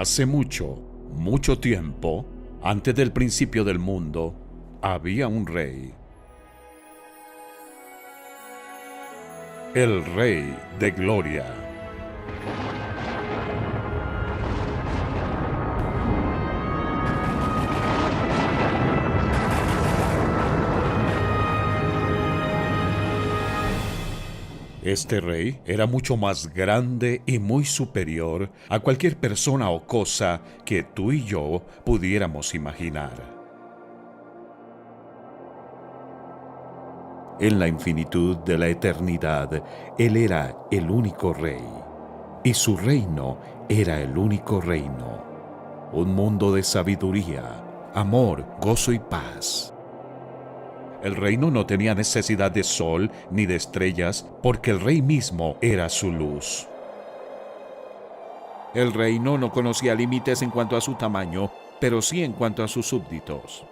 Hace mucho, mucho tiempo, antes del principio del mundo, había un rey. El Rey de Gloria. Este rey era mucho más grande y muy superior a cualquier persona o cosa que tú y yo pudiéramos imaginar. En la infinitud de la eternidad, Él era el único rey, y su reino era el único reino. Un mundo de sabiduría, amor, gozo y paz. El reino no tenía necesidad de sol ni de estrellas, porque el rey mismo era su luz. El reino no conocía límites en cuanto a su tamaño, pero sí en cuanto a sus súbditos.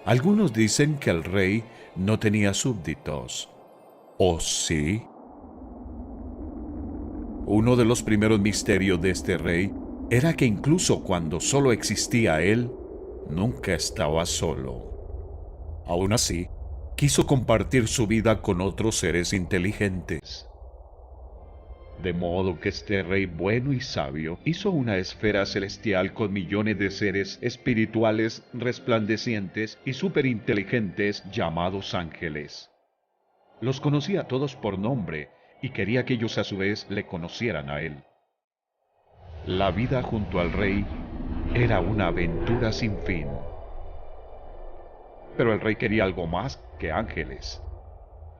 Algunos dicen que el rey no tenía súbditos. ¿O sí? Uno de los primeros misterios de este rey era que incluso cuando solo existía él, nunca estaba solo. Aún así, quiso compartir su vida con otros seres inteligentes. De modo que este rey bueno y sabio hizo una esfera celestial con millones de seres espirituales resplandecientes y superinteligentes llamados ángeles. Los conocía a todos por nombre y quería que ellos a su vez le conocieran a él. La vida junto al rey era una aventura sin fin. Pero el rey quería algo más que ángeles.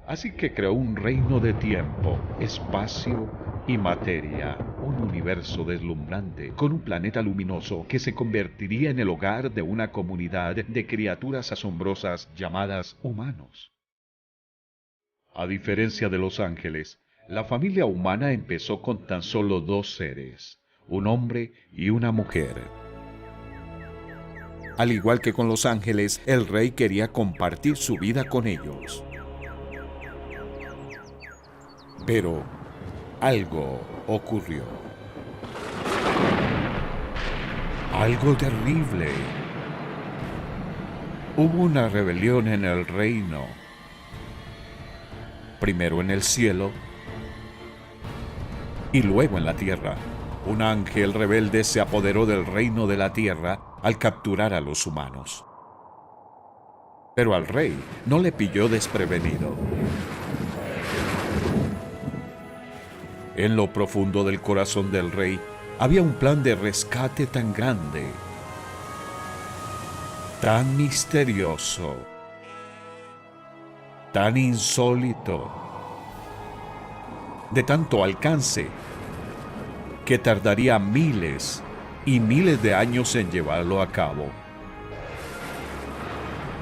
Así que creó un reino de tiempo, espacio y materia, un universo deslumbrante, con un planeta luminoso que se convertiría en el hogar de una comunidad de criaturas asombrosas llamadas humanos. A diferencia de los ángeles, la familia humana empezó con tan solo dos seres, un hombre y una mujer. Al igual que con los ángeles, el rey quería compartir su vida con ellos. Pero algo ocurrió. Algo terrible. Hubo una rebelión en el reino. Primero en el cielo y luego en la tierra. Un ángel rebelde se apoderó del reino de la tierra al capturar a los humanos. Pero al rey no le pilló desprevenido. En lo profundo del corazón del rey había un plan de rescate tan grande, tan misterioso, tan insólito, de tanto alcance, que tardaría miles y miles de años en llevarlo a cabo.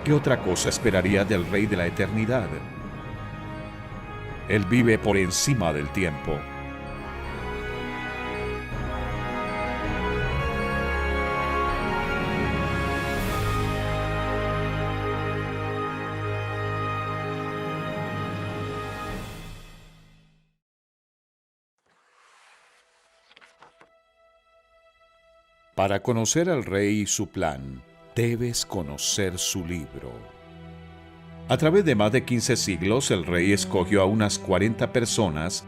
¿Qué otra cosa esperaría del Rey de la Eternidad? Él vive por encima del tiempo. Para conocer al rey y su plan, debes conocer su libro. A través de más de 15 siglos, el rey escogió a unas 40 personas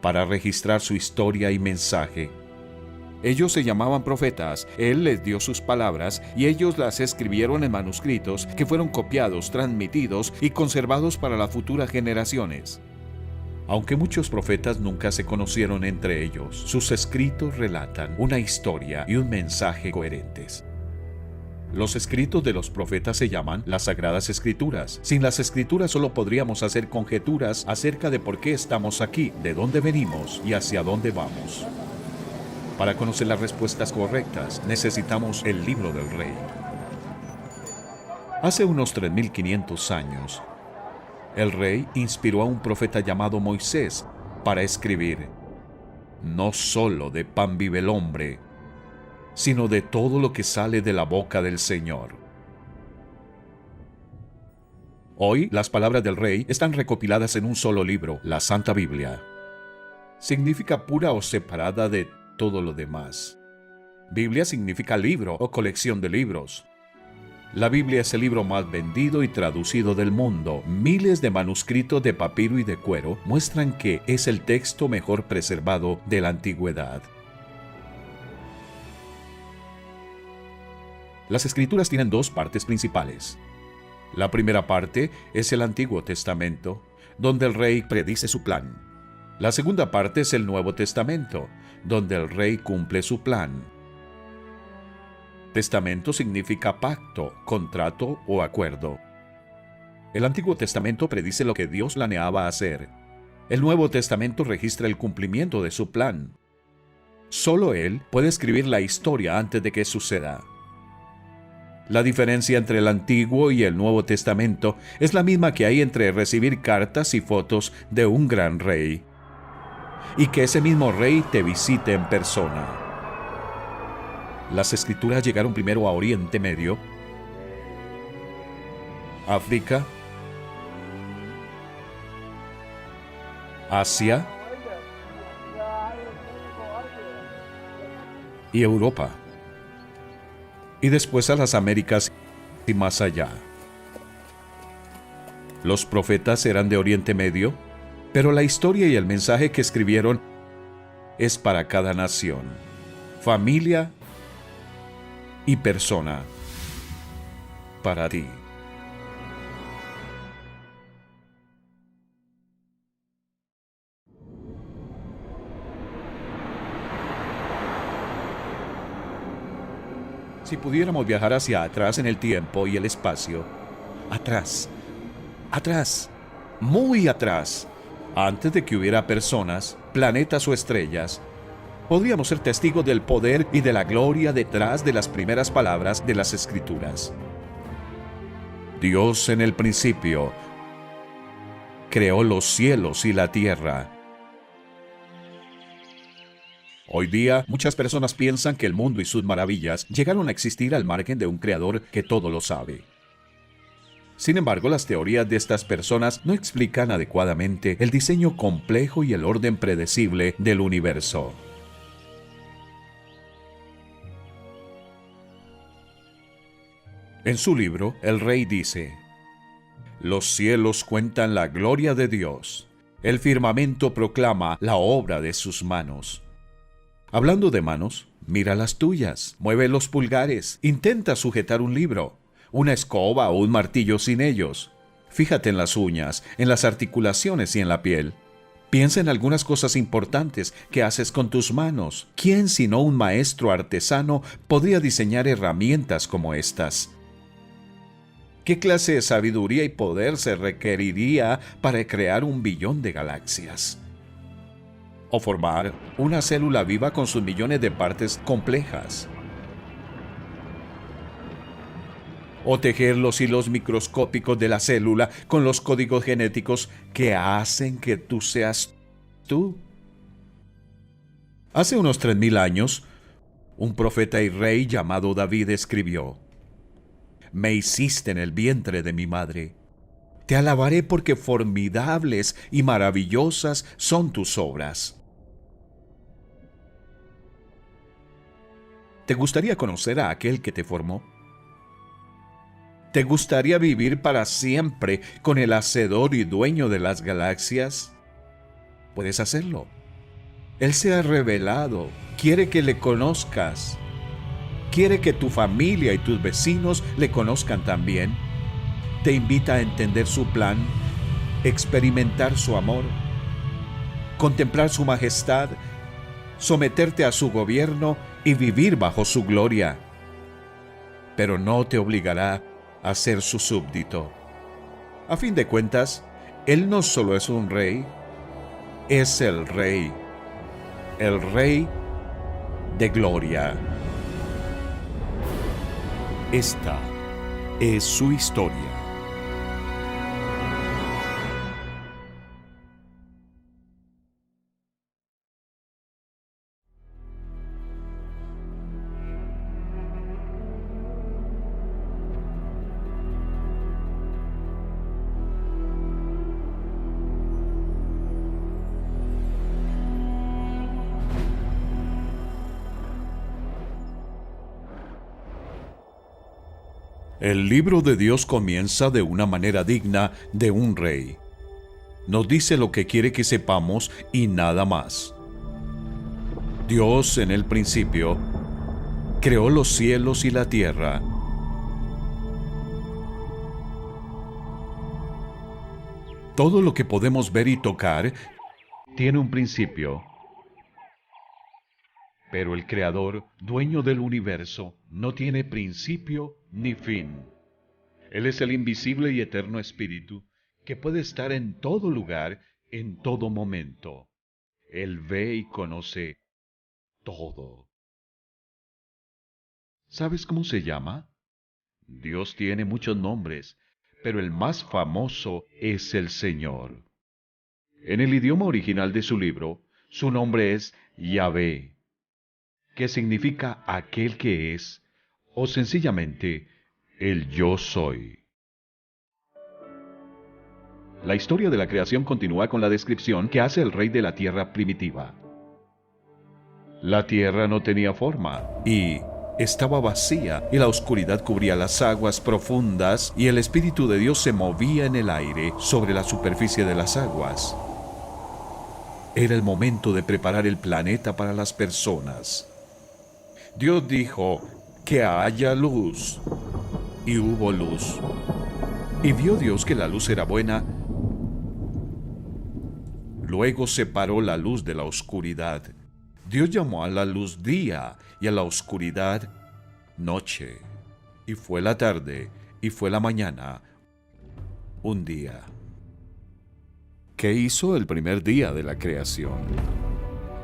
para registrar su historia y mensaje. Ellos se llamaban profetas, él les dio sus palabras y ellos las escribieron en manuscritos que fueron copiados, transmitidos y conservados para las futuras generaciones. Aunque muchos profetas nunca se conocieron entre ellos, sus escritos relatan una historia y un mensaje coherentes. Los escritos de los profetas se llaman las Sagradas Escrituras. Sin las Escrituras solo podríamos hacer conjeturas acerca de por qué estamos aquí, de dónde venimos y hacia dónde vamos. Para conocer las respuestas correctas, necesitamos el libro del rey. Hace unos 3500 años, el rey inspiró a un profeta llamado Moisés para escribir: no solo de pan vive el hombre, sino de todo lo que sale de la boca del Señor. Hoy, las palabras del rey están recopiladas en un solo libro, la Santa Biblia. Significa pura o separada de todo lo demás. Biblia significa libro o colección de libros. La Biblia es el libro más vendido y traducido del mundo. Miles de manuscritos de papiro y de cuero muestran que es el texto mejor preservado de la antigüedad. Las Escrituras tienen dos partes principales. La primera parte es el Antiguo Testamento, donde el rey predice su plan. La segunda parte es el Nuevo Testamento, donde el rey cumple su plan. Testamento significa pacto, contrato o acuerdo. El Antiguo Testamento predice lo que Dios planeaba hacer. El Nuevo Testamento registra el cumplimiento de su plan. Solo Él puede escribir la historia antes de que suceda. La diferencia entre el Antiguo y el Nuevo Testamento es la misma que hay entre recibir cartas y fotos de un gran rey, y que ese mismo rey te visite en persona. Las Escrituras llegaron primero a Oriente Medio, África, Asia y Europa, y después a las Américas y más allá. Los profetas eran de Oriente Medio, pero la historia y el mensaje que escribieron es para cada nación, familia y persona, para ti. Si pudiéramos viajar hacia atrás en el tiempo y el espacio, atrás, atrás, muy atrás, antes de que hubiera personas, planetas o estrellas, podríamos ser testigos del poder y de la gloria detrás de las primeras palabras de las Escrituras. Dios en el principio creó los cielos y la tierra. Hoy día, muchas personas piensan que el mundo y sus maravillas llegaron a existir al margen de un creador que todo lo sabe. Sin embargo, las teorías de estas personas no explican adecuadamente el diseño complejo y el orden predecible del universo. En su libro, el rey dice: «Los cielos cuentan la gloria de Dios, el firmamento proclama la obra de sus manos». Hablando de manos, mira las tuyas, mueve los pulgares, intenta sujetar un libro, una escoba o un martillo sin ellos. Fíjate en las uñas, en las articulaciones y en la piel. Piensa en algunas cosas importantes que haces con tus manos. ¿Quién sino un maestro artesano podría diseñar herramientas como estas? ¿Qué clase de sabiduría y poder se requeriría para crear 1.000.000.000 de galaxias? O formar una célula viva con sus millones de partes complejas. O tejer los hilos microscópicos de la célula con los códigos genéticos que hacen que tú seas tú. Hace unos 3.000 años, un profeta y rey llamado David escribió: «Me hiciste en el vientre de mi madre. Te alabaré porque formidables y maravillosas son tus obras». ¿Te gustaría conocer a aquel que te formó? ¿Te gustaría vivir para siempre con el hacedor y dueño de las galaxias? Puedes hacerlo. Él se ha revelado, quiere que le conozcas. Quiere que tu familia y tus vecinos le conozcan también. Te invita a entender su plan, experimentar su amor, contemplar su majestad, someterte a su gobierno y vivir bajo su gloria. Pero no te obligará a ser su súbdito. A fin de cuentas, Él no solo es un rey, es el Rey de gloria. Esta es su historia. El libro de Dios comienza de una manera digna de un rey. Nos dice lo que quiere que sepamos y nada más. Dios en el principio creó los cielos y la tierra. Todo lo que podemos ver y tocar tiene un principio. Pero el Creador, dueño del universo, no tiene principio ni fin. Él es el invisible y eterno Espíritu que puede estar en todo lugar, en todo momento. Él ve y conoce todo. ¿Sabes cómo se llama? Dios tiene muchos nombres, pero el más famoso es el Señor. En el idioma original de su libro, su nombre es Yahvé, que significa aquel que es, o sencillamente, el yo soy. La historia de la creación continúa con la descripción que hace el rey de la tierra primitiva. La tierra no tenía forma y estaba vacía, y la oscuridad cubría las aguas profundas, y el Espíritu de Dios se movía en el aire sobre la superficie de las aguas. Era el momento de preparar el planeta para las personas. Dios dijo, que haya luz, y hubo luz. Y vio Dios que la luz era buena. Luego separó la luz de la oscuridad. Dios llamó a la luz día y a la oscuridad noche. Y fue la tarde y fue la mañana un día. ¿Qué hizo el primer día de la creación?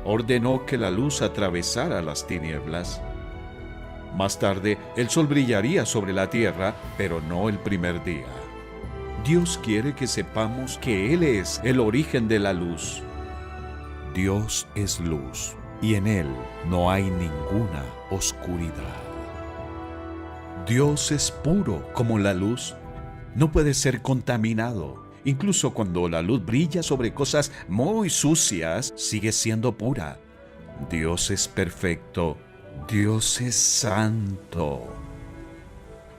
Ordenó que la luz atravesara las tinieblas. Más tarde, el sol brillaría sobre la tierra, pero no el primer día. Dios quiere que sepamos que Él es el origen de la luz. Dios es luz, y en Él no hay ninguna oscuridad. Dios es puro como la luz. No puede ser contaminado. Incluso cuando la luz brilla sobre cosas muy sucias, sigue siendo pura. Dios es perfecto. Dios es santo.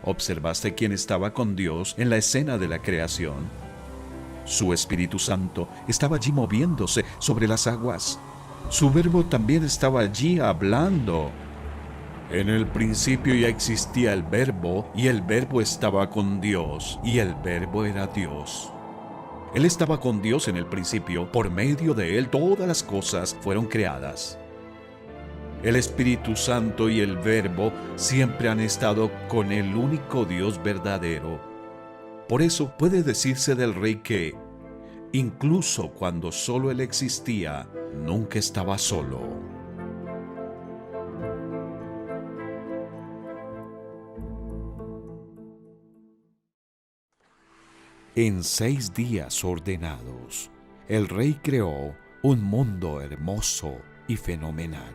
¿Observaste quién estaba con Dios en la escena de la creación? Su Espíritu Santo estaba allí moviéndose sobre las aguas. Su Verbo también estaba allí hablando. En el principio ya existía el Verbo, y el Verbo estaba con Dios, y el Verbo era Dios. Él estaba con Dios en el principio. Por medio de Él todas las cosas fueron creadas. El Espíritu Santo y el Verbo siempre han estado con el único Dios verdadero. Por eso puede decirse del Rey que, incluso cuando solo Él existía, nunca estaba solo. En 6 días ordenados, el Rey creó un mundo hermoso y fenomenal.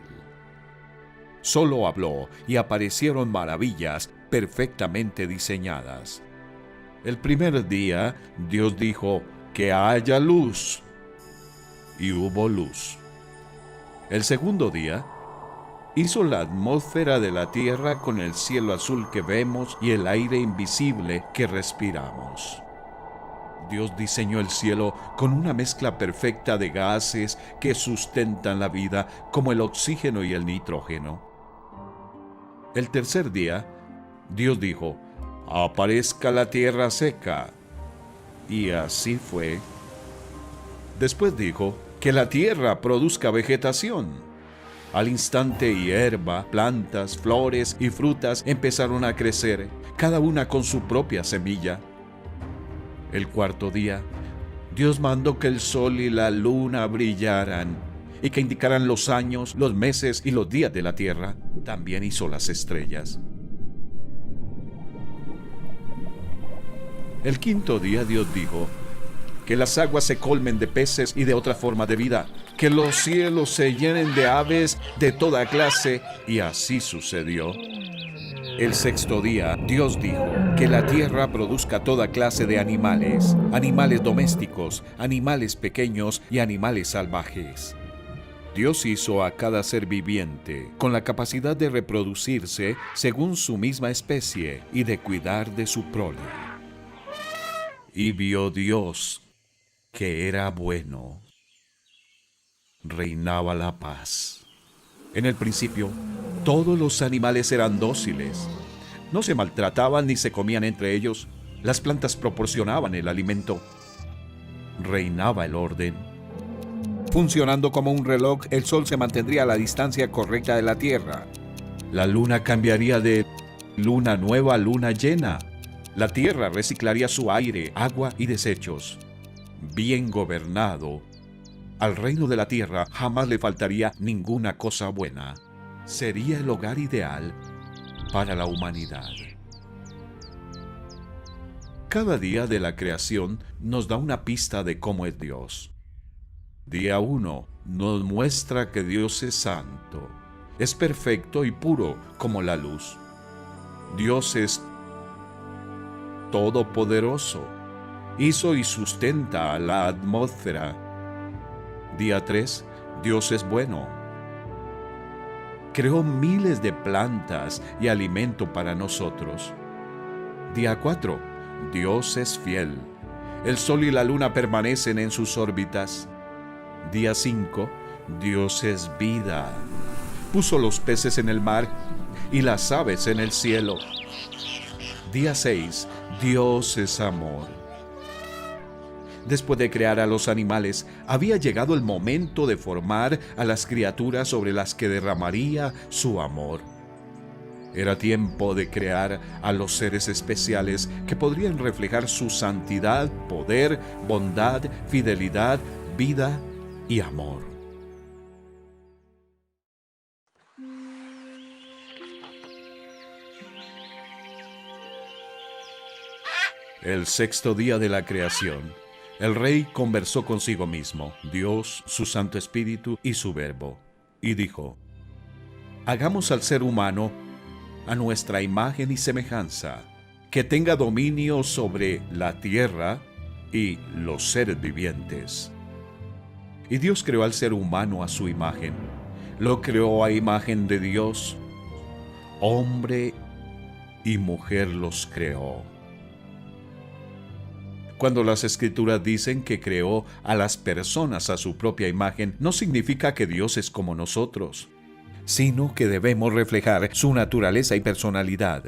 Solo habló y aparecieron maravillas perfectamente diseñadas. El primer día, Dios dijo, que haya luz, y hubo luz. El segundo día, hizo la atmósfera de la tierra con el cielo azul que vemos y el aire invisible que respiramos. Dios diseñó el cielo con una mezcla perfecta de gases que sustentan la vida, como el oxígeno y el nitrógeno. El tercer día, Dios dijo, aparezca la tierra seca. Y así fue. Después dijo, que la tierra produzca vegetación. Al instante hierba, plantas, flores y frutas empezaron a crecer, cada una con su propia semilla. El cuarto día, Dios mandó que el sol y la luna brillaran y que indicaran los años, los meses y los días de la tierra. También hizo las estrellas. El quinto día Dios dijo, que las aguas se colmen de peces y de otra forma de vida, que los cielos se llenen de aves de toda clase, y así sucedió. El sexto día, Dios dijo, que la tierra produzca toda clase de animales, animales domésticos, animales pequeños y animales salvajes. Dios hizo a cada ser viviente con la capacidad de reproducirse según su misma especie y de cuidar de su prole. Y vio Dios que era bueno. Reinaba la paz. En el principio, todos los animales eran dóciles. No se maltrataban ni se comían entre ellos. Las plantas proporcionaban el alimento. Reinaba el orden. Funcionando como un reloj, el sol se mantendría a la distancia correcta de la Tierra. La luna cambiaría de luna nueva a luna llena. La Tierra reciclaría su aire, agua y desechos. Bien gobernado, al reino de la Tierra jamás le faltaría ninguna cosa buena. Sería el hogar ideal para la humanidad. Cada día de la creación nos da una pista de cómo es Dios. Día 1 nos muestra que Dios es santo, es perfecto y puro como la luz. Dios es todopoderoso, hizo y sustenta la atmósfera. Día 3, Dios es bueno. Creó miles de plantas y alimento para nosotros. Día 4, Dios es fiel. El sol y la luna permanecen en sus órbitas. Día 5, Dios es vida. Puso los peces en el mar y las aves en el cielo. Día 6, Dios es amor. Después de crear a los animales, había llegado el momento de formar a las criaturas sobre las que derramaría su amor. Era tiempo de crear a los seres especiales que podrían reflejar su santidad, poder, bondad, fidelidad, vida y amor. El sexto día de la creación, el rey conversó consigo mismo, Dios, su Santo Espíritu y su Verbo, y dijo: hagamos al ser humano a nuestra imagen y semejanza, que tenga dominio sobre la tierra y los seres vivientes. Y Dios creó al ser humano a su imagen, lo creó a imagen de Dios, hombre y mujer los creó. Cuando las Escrituras dicen que creó a las personas a su propia imagen, no significa que Dios es como nosotros, sino que debemos reflejar su naturaleza y personalidad.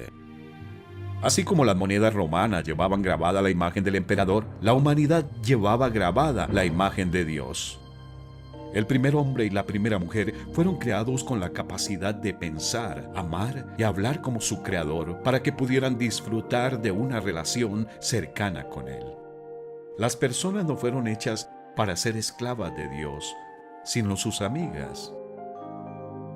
Así como las monedas romanas llevaban grabada la imagen del emperador, la humanidad llevaba grabada la imagen de Dios. El primer hombre y la primera mujer fueron creados con la capacidad de pensar, amar y hablar como su creador para que pudieran disfrutar de una relación cercana con él. Las personas no fueron hechas para ser esclavas de Dios, sino sus amigas.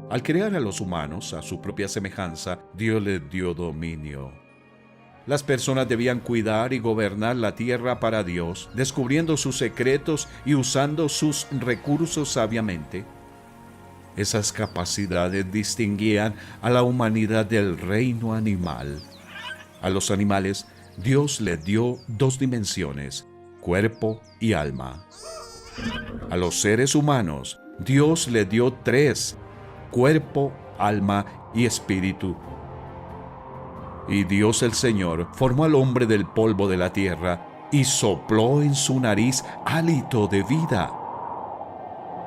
Al crear a los humanos a su propia semejanza, Dios les dio dominio. Las personas debían cuidar y gobernar la tierra para Dios, descubriendo sus secretos y usando sus recursos sabiamente. Esas capacidades distinguían a la humanidad del reino animal. A los animales, Dios les dio dos dimensiones: cuerpo y alma. A los seres humanos, Dios les dio tres: cuerpo, alma y espíritu. Y Dios el Señor formó al hombre del polvo de la tierra y sopló en su nariz hálito de vida.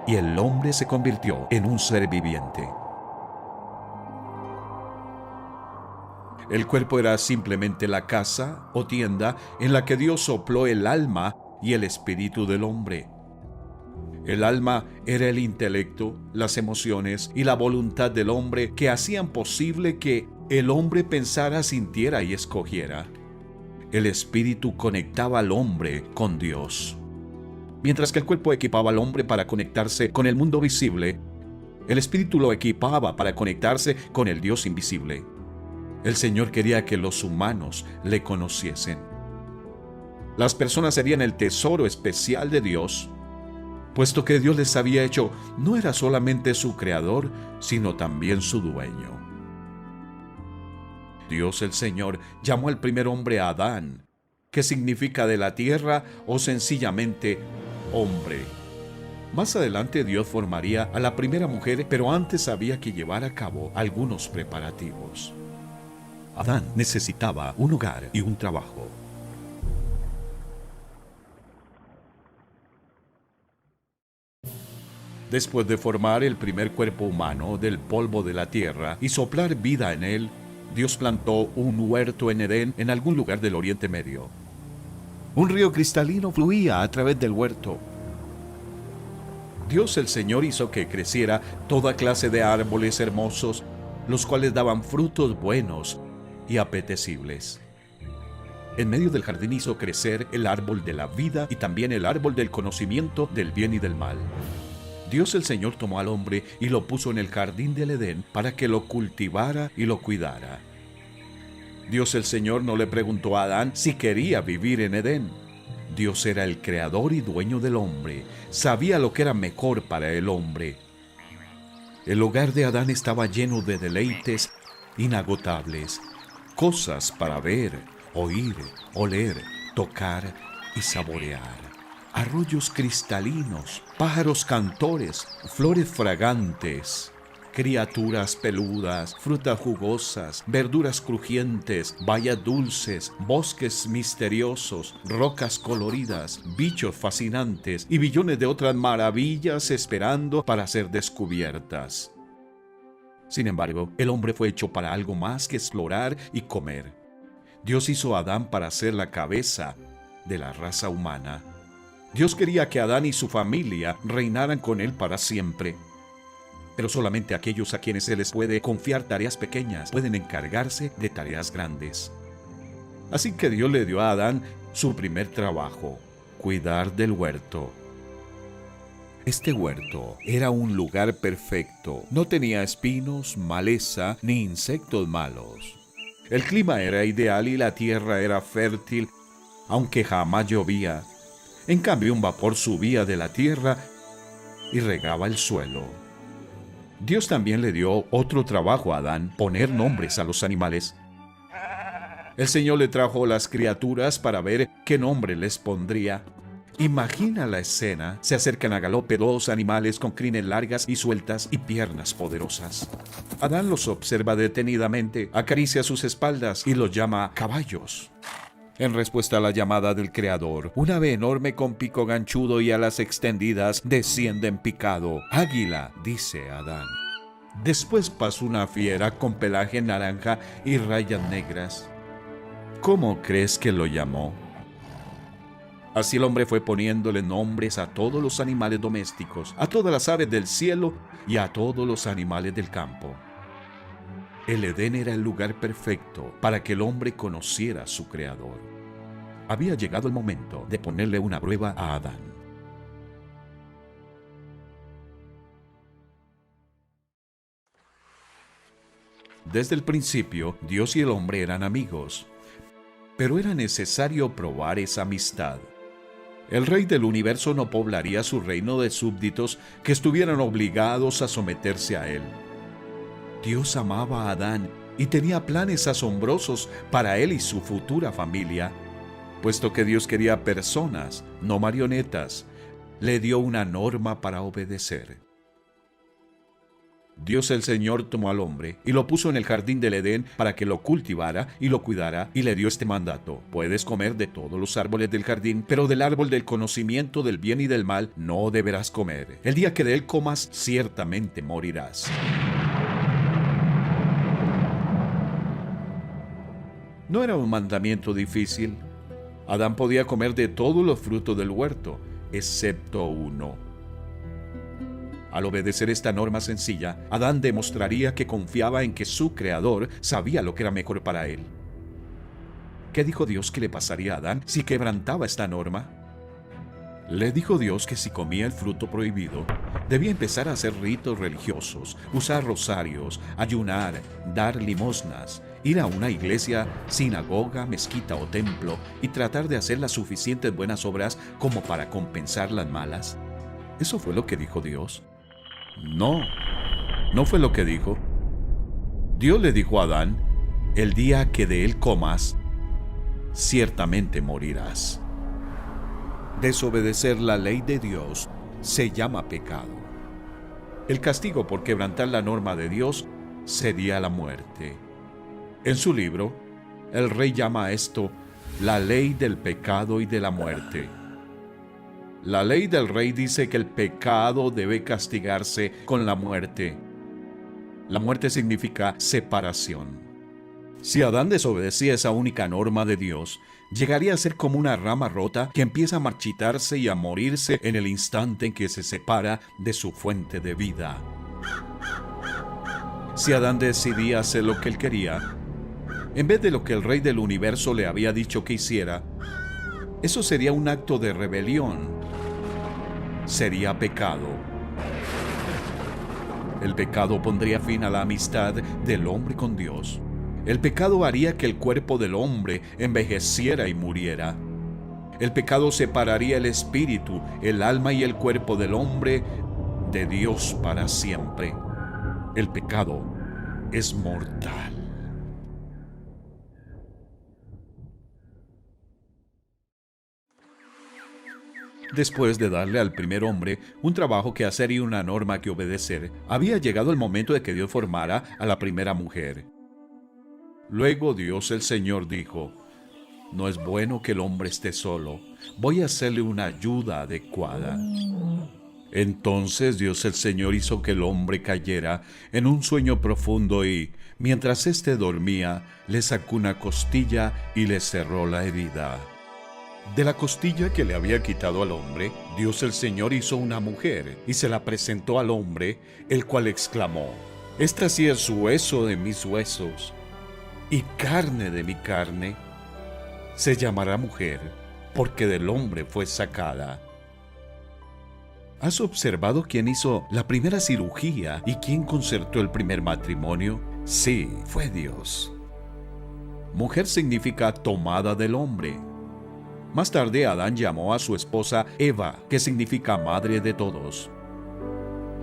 Y el hombre se convirtió en un ser viviente. El cuerpo era simplemente la casa o tienda en la que Dios sopló el alma y el espíritu del hombre. El alma era el intelecto, las emociones y la voluntad del hombre que hacían posible que el hombre pensara, sintiera y escogiera. El espíritu conectaba al hombre con Dios. Mientras que el cuerpo equipaba al hombre para conectarse con el mundo visible, el espíritu lo equipaba para conectarse con el Dios invisible. El Señor quería que los humanos le conociesen. Las personas serían el tesoro especial de Dios, puesto que Dios les había hecho no era solamente su creador, sino también su dueño. Dios el Señor llamó al primer hombre Adán, que significa de la tierra o sencillamente hombre. Más adelante Dios formaría a la primera mujer, pero antes había que llevar a cabo algunos preparativos. Adán necesitaba un hogar y un trabajo. Después de formar el primer cuerpo humano del polvo de la tierra y soplar vida en él, Dios plantó un huerto en Edén en algún lugar del Oriente Medio. Un río cristalino fluía a través del huerto. Dios el Señor hizo que creciera toda clase de árboles hermosos, los cuales daban frutos buenos y apetecibles. En medio del jardín hizo crecer el árbol de la vida y también el árbol del conocimiento del bien y del mal. Dios el Señor tomó al hombre y lo puso en el jardín del Edén para que lo cultivara y lo cuidara. Dios el Señor no le preguntó a Adán si quería vivir en Edén. Dios era el creador y dueño del hombre. Sabía lo que era mejor para el hombre. El hogar de Adán estaba lleno de deleites inagotables, cosas para ver, oír, oler, tocar y saborear. Arroyos cristalinos, pájaros cantores, flores fragantes, criaturas peludas, frutas jugosas, verduras crujientes, bayas dulces, bosques misteriosos, rocas coloridas, bichos fascinantes y billones de otras maravillas esperando para ser descubiertas. Sin embargo, el hombre fue hecho para algo más que explorar y comer. Dios hizo a Adán para ser la cabeza de la raza humana. Dios quería que Adán y su familia reinaran con él para siempre. Pero solamente aquellos a quienes se les puede confiar tareas pequeñas pueden encargarse de tareas grandes. Así que Dios le dio a Adán su primer trabajo: cuidar del huerto. Este huerto era un lugar perfecto. No tenía espinos, maleza ni insectos malos. El clima era ideal y la tierra era fértil, aunque jamás llovía. En cambio, un vapor subía de la tierra y regaba el suelo. Dios también le dio otro trabajo a Adán: poner nombres a los animales. El Señor le trajo las criaturas para ver qué nombre les pondría. Imagina la escena: se acercan a galope dos animales con crines largas y sueltas y piernas poderosas. Adán los observa detenidamente, acaricia sus espaldas y los llama caballos. En respuesta a la llamada del Creador, un ave enorme con pico ganchudo y alas extendidas desciende en picado. Águila, dice Adán. Después pasó una fiera con pelaje naranja y rayas negras. ¿Cómo crees que lo llamó? Así el hombre fue poniéndole nombres a todos los animales domésticos, a todas las aves del cielo y a todos los animales del campo. El Edén era el lugar perfecto para que el hombre conociera a su Creador. Había llegado el momento de ponerle una prueba a Adán. Desde el principio, Dios y el hombre eran amigos, pero era necesario probar esa amistad. El rey del universo no poblaría su reino de súbditos que estuvieran obligados a someterse a él. Dios amaba a Adán y tenía planes asombrosos para él y su futura familia. Puesto que Dios quería personas, no marionetas, le dio una norma para obedecer. Dios el Señor tomó al hombre y lo puso en el jardín del Edén para que lo cultivara y lo cuidara, y le dio este mandato: puedes comer de todos los árboles del jardín, pero del árbol del conocimiento del bien y del mal no deberás comer. El día que de él comas, ciertamente morirás. No era un mandamiento difícil. Adán podía comer de todos los frutos del huerto, excepto uno. Al obedecer esta norma sencilla, Adán demostraría que confiaba en que su Creador sabía lo que era mejor para él. ¿Qué dijo Dios que le pasaría a Adán si quebrantaba esta norma? Le dijo Dios que si comía el fruto prohibido, debía empezar a hacer ritos religiosos, usar rosarios, ayunar, dar limosnas, ir a una iglesia, sinagoga, mezquita o templo y tratar de hacer las suficientes buenas obras como para compensar las malas. ¿Eso fue lo que dijo Dios? No, no fue lo que dijo. Dios le dijo a Adán: el día que de él comas, ciertamente morirás. Desobedecer la ley de Dios se llama pecado. El castigo por quebrantar la norma de Dios sería la muerte. En su libro, el rey llama a esto la ley del pecado y de la muerte. La ley del rey dice que el pecado debe castigarse con la muerte. La muerte significa separación. Si Adán desobedecía esa única norma de Dios, llegaría a ser como una rama rota que empieza a marchitarse y a morirse en el instante en que se separa de su fuente de vida. Si Adán decidía hacer lo que él quería, en vez de lo que el rey del universo le había dicho que hiciera, eso sería un acto de rebelión. Sería pecado. El pecado pondría fin a la amistad del hombre con Dios. El pecado haría que el cuerpo del hombre envejeciera y muriera. El pecado separaría el espíritu, el alma y el cuerpo del hombre de Dios para siempre. El pecado es mortal. Después de darle al primer hombre un trabajo que hacer y una norma que obedecer, había llegado el momento de que Dios formara a la primera mujer. Luego Dios el Señor dijo: no es bueno que el hombre esté solo, voy a hacerle una ayuda adecuada. Entonces Dios el Señor hizo que el hombre cayera en un sueño profundo y, mientras éste dormía, le sacó una costilla y le cerró la herida. De la costilla que le había quitado al hombre, Dios el Señor hizo una mujer y se la presentó al hombre, el cual exclamó: esta sí es hueso de mis huesos y carne de mi carne. Se llamará mujer, porque del hombre fue sacada. ¿Has observado quién hizo la primera cirugía y quién concertó el primer matrimonio? Sí, fue Dios. Mujer significa tomada del hombre. Más tarde Adán llamó a su esposa Eva, que significa madre de todos.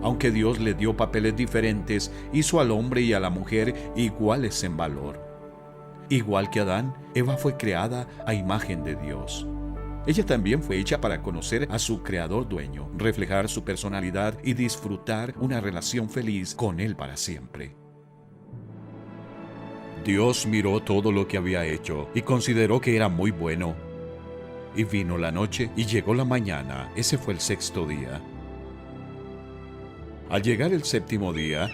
Aunque Dios le dio papeles diferentes, hizo al hombre y a la mujer iguales en valor. Igual que Adán, Eva fue creada a imagen de Dios. Ella también fue hecha para conocer a su creador dueño, reflejar su personalidad y disfrutar una relación feliz con él para siempre. Dios miró todo lo que había hecho y consideró que era muy bueno. Y vino la noche y llegó la mañana. Ese fue el sexto día. Al llegar el séptimo día,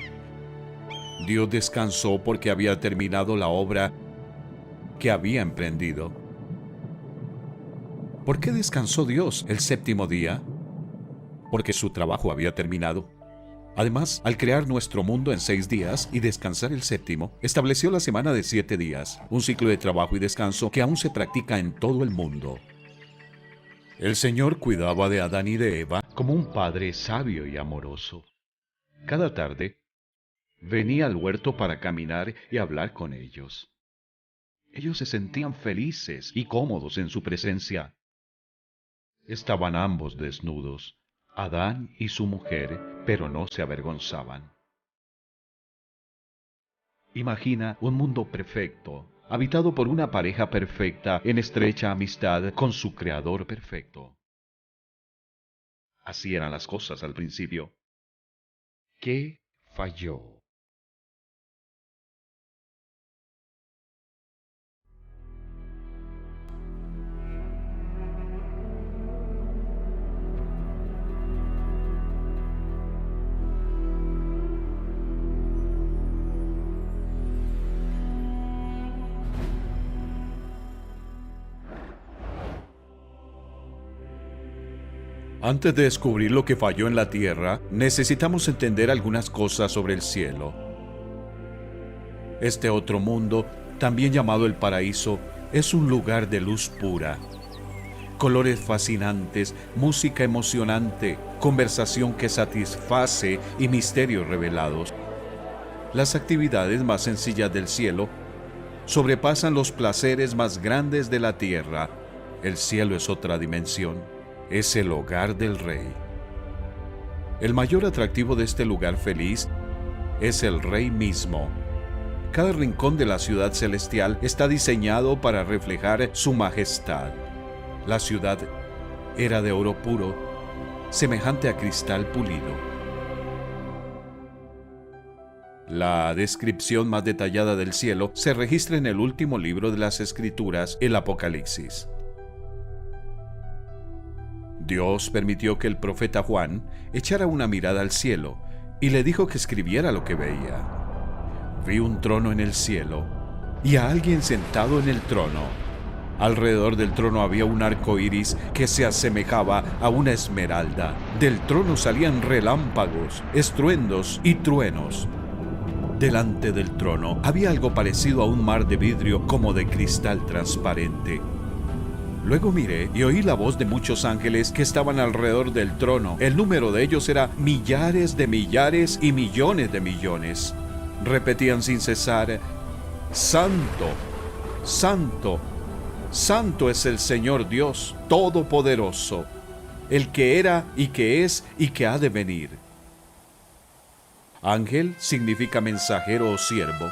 Dios descansó porque había terminado la obra que había emprendido. ¿Por qué descansó Dios el séptimo día? Porque su trabajo había terminado. Además, al crear nuestro mundo en 6 días y descansar el séptimo, estableció la semana de 7 días, un ciclo de trabajo y descanso que aún se practica en todo el mundo. El Señor cuidaba de Adán y de Eva como un padre sabio y amoroso. Cada tarde, venía al huerto para caminar y hablar con ellos. Ellos se sentían felices y cómodos en su presencia. Estaban ambos desnudos, Adán y su mujer, pero no se avergonzaban. Imagina un mundo perfecto, habitado por una pareja perfecta en estrecha amistad con su Creador perfecto. Así eran las cosas al principio. ¿Qué falló? Antes de descubrir lo que falló en la tierra, necesitamos entender algunas cosas sobre el cielo. Este otro mundo, también llamado el paraíso, es un lugar de luz pura. Colores fascinantes, música emocionante, conversación que satisface y misterios revelados. Las actividades más sencillas del cielo sobrepasan los placeres más grandes de la tierra. El cielo es otra dimensión. Es el hogar del Rey. El mayor atractivo de este lugar feliz es el Rey mismo. Cada rincón de la ciudad celestial está diseñado para reflejar su majestad. La ciudad era de oro puro semejante a cristal pulido. La descripción más detallada del cielo se registra en el último libro de las Escrituras, el Apocalipsis. Dios permitió que el profeta Juan echara una mirada al cielo y le dijo que escribiera lo que veía. Vi un trono en el cielo y a alguien sentado en el trono. Alrededor del trono había un arco iris que se asemejaba a una esmeralda. Del trono salían relámpagos, estruendos y truenos. Delante del trono había algo parecido a un mar de vidrio como de cristal transparente. Luego miré y oí la voz de muchos ángeles que estaban alrededor del trono. El número de ellos era millares de millares y millones de millones. Repetían sin cesar: Santo, Santo, Santo es el Señor Dios Todopoderoso, el que era y que es y que ha de venir. Ángel significa mensajero o siervo.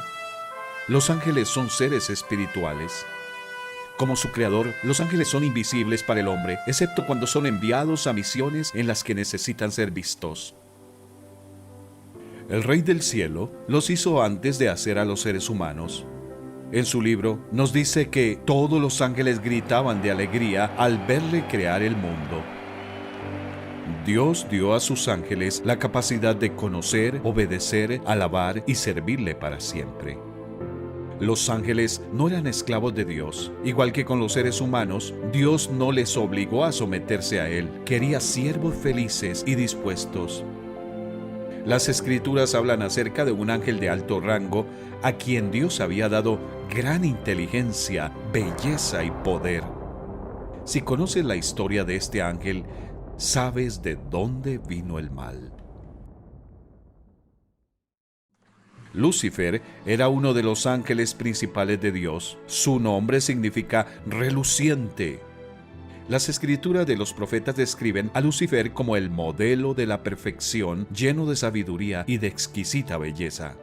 Los ángeles son seres espirituales. Como su creador, los ángeles son invisibles para el hombre, excepto cuando son enviados a misiones en las que necesitan ser vistos. El Rey del Cielo los hizo antes de hacer a los seres humanos. En su libro nos dice que todos los ángeles gritaban de alegría al verle crear el mundo. Dios dio a sus ángeles la capacidad de conocer, obedecer, alabar y servirle para siempre. Los ángeles no eran esclavos de Dios. Igual que con los seres humanos, Dios no les obligó a someterse a Él. Quería siervos felices y dispuestos. Las Escrituras hablan acerca de un ángel de alto rango a quien Dios había dado gran inteligencia, belleza y poder. Si conoces la historia de este ángel, sabes de dónde vino el mal. Lucifer era uno de los ángeles principales de Dios. Su nombre significa reluciente. Las escrituras de los profetas describen a Lucifer como el modelo de la perfección, lleno de sabiduría y de exquisita belleza.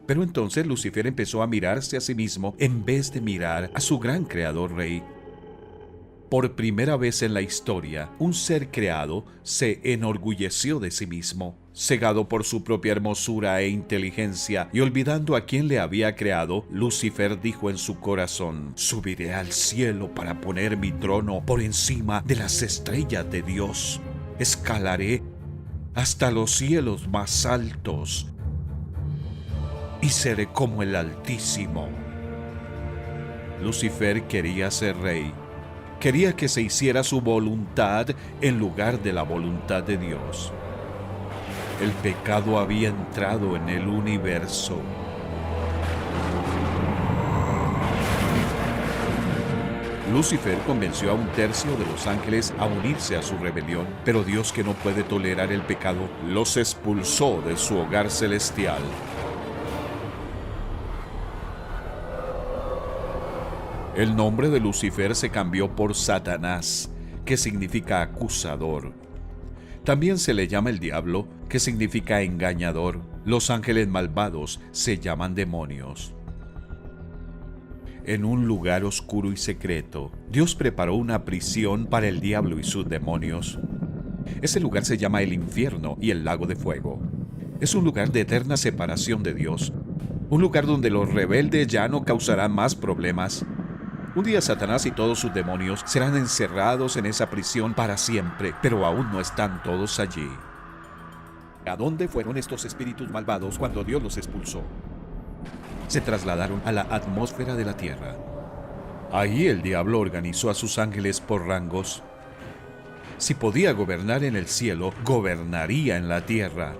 Pero entonces Lucifer empezó a mirarse a sí mismo en vez de mirar a su gran creador rey. Por primera vez en la historia, un ser creado se enorgulleció de sí mismo. Cegado por su propia hermosura e inteligencia y olvidando a quien le había creado, Lucifer dijo en su corazón: subiré al cielo para poner mi trono por encima de las estrellas de Dios. Escalaré hasta los cielos más altos y seré como el Altísimo. Lucifer quería ser rey. Quería que se hiciera su voluntad en lugar de la voluntad de Dios. El pecado había entrado en el universo. Lucifer convenció a un tercio de los ángeles a unirse a su rebelión, pero Dios, que no puede tolerar el pecado, los expulsó de su hogar celestial. El nombre de Lucifer se cambió por Satanás, que significa acusador. También se le llama el diablo, que significa engañador. Los ángeles malvados se llaman demonios. En un lugar oscuro y secreto, Dios preparó una prisión para el diablo y sus demonios. Ese lugar se llama el infierno y el lago de fuego. Es un lugar de eterna separación de Dios. Un lugar donde los rebeldes ya no causarán más problemas. Un día Satanás y todos sus demonios serán encerrados en esa prisión para siempre, pero aún no están todos allí. ¿A dónde fueron estos espíritus malvados cuando Dios los expulsó? Se trasladaron a la atmósfera de la tierra. Ahí el diablo organizó a sus ángeles por rangos. Si podía gobernar en el cielo, gobernaría en la tierra.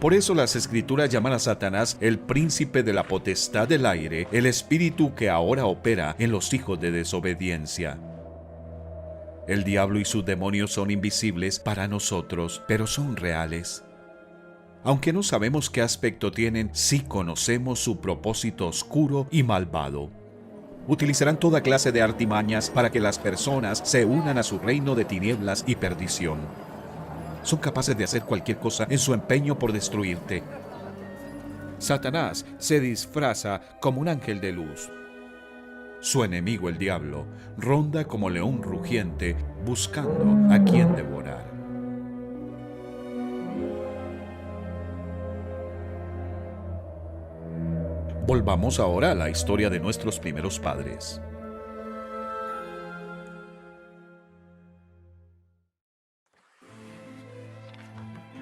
Por eso las escrituras llaman a Satanás el príncipe de la potestad del aire, el espíritu que ahora opera en los hijos de desobediencia. El diablo y sus demonios son invisibles para nosotros, pero son reales. Aunque no sabemos qué aspecto tienen, sí conocemos su propósito oscuro y malvado. Utilizarán toda clase de artimañas para que las personas se unan a su reino de tinieblas y perdición. Son capaces de hacer cualquier cosa en su empeño por destruirte. Satanás se disfraza como un ángel de luz. Su enemigo, el diablo, ronda como león rugiente buscando a quien devorar. Volvamos ahora a la historia de nuestros primeros padres.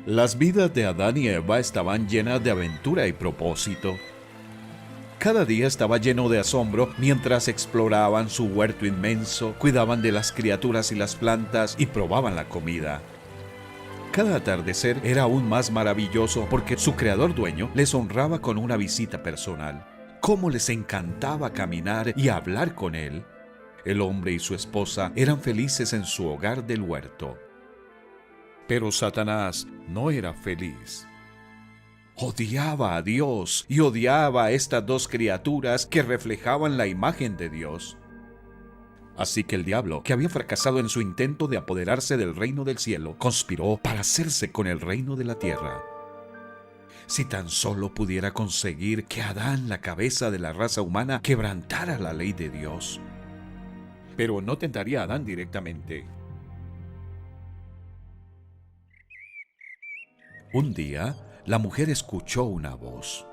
Las vidas de Adán y Eva estaban llenas de aventura y propósito. Cada día estaba lleno de asombro mientras exploraban su huerto inmenso, cuidaban de las criaturas y las plantas y probaban la comida. Cada atardecer era aún más maravilloso porque su creador dueño les honraba con una visita personal. Cómo les encantaba caminar y hablar con él. El hombre y su esposa eran felices en su hogar del huerto. Pero Satanás no era feliz. Odiaba a Dios y odiaba a estas dos criaturas que reflejaban la imagen de Dios. Así que el diablo, que había fracasado en su intento de apoderarse del reino del cielo, conspiró para hacerse con el reino de la tierra. Si tan solo pudiera conseguir que Adán, la cabeza de la raza humana, quebrantara la ley de Dios. Pero no tentaría a Adán directamente. Un día, la mujer escuchó una voz.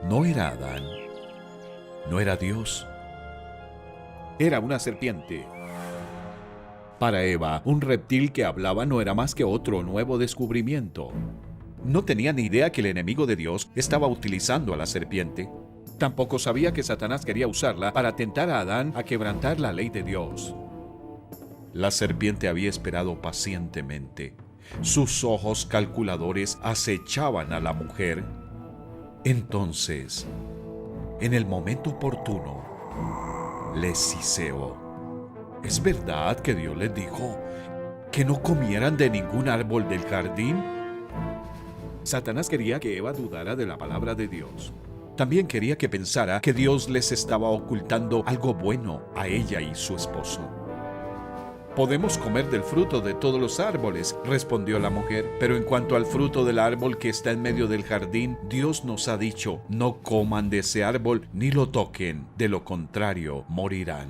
No era Adán, no era Dios. Era una serpiente. Para Eva, un reptil que hablaba no era más que otro nuevo descubrimiento. No tenía ni idea que el enemigo de Dios estaba utilizando a la serpiente. Tampoco sabía que Satanás quería usarla para tentar a Adán a quebrantar la ley de Dios. La serpiente había esperado pacientemente. Sus ojos calculadores acechaban a la mujer. Entonces, en el momento oportuno, les siseó. ¿Es verdad que Dios les dijo que no comieran de ningún árbol del jardín? Satanás quería que Eva dudara de la palabra de Dios. También quería que pensara que Dios les estaba ocultando algo bueno a ella y su esposo. «Podemos comer del fruto de todos los árboles», respondió la mujer, «pero en cuanto al fruto del árbol que está en medio del jardín, Dios nos ha dicho, no coman de ese árbol ni lo toquen, de lo contrario morirán».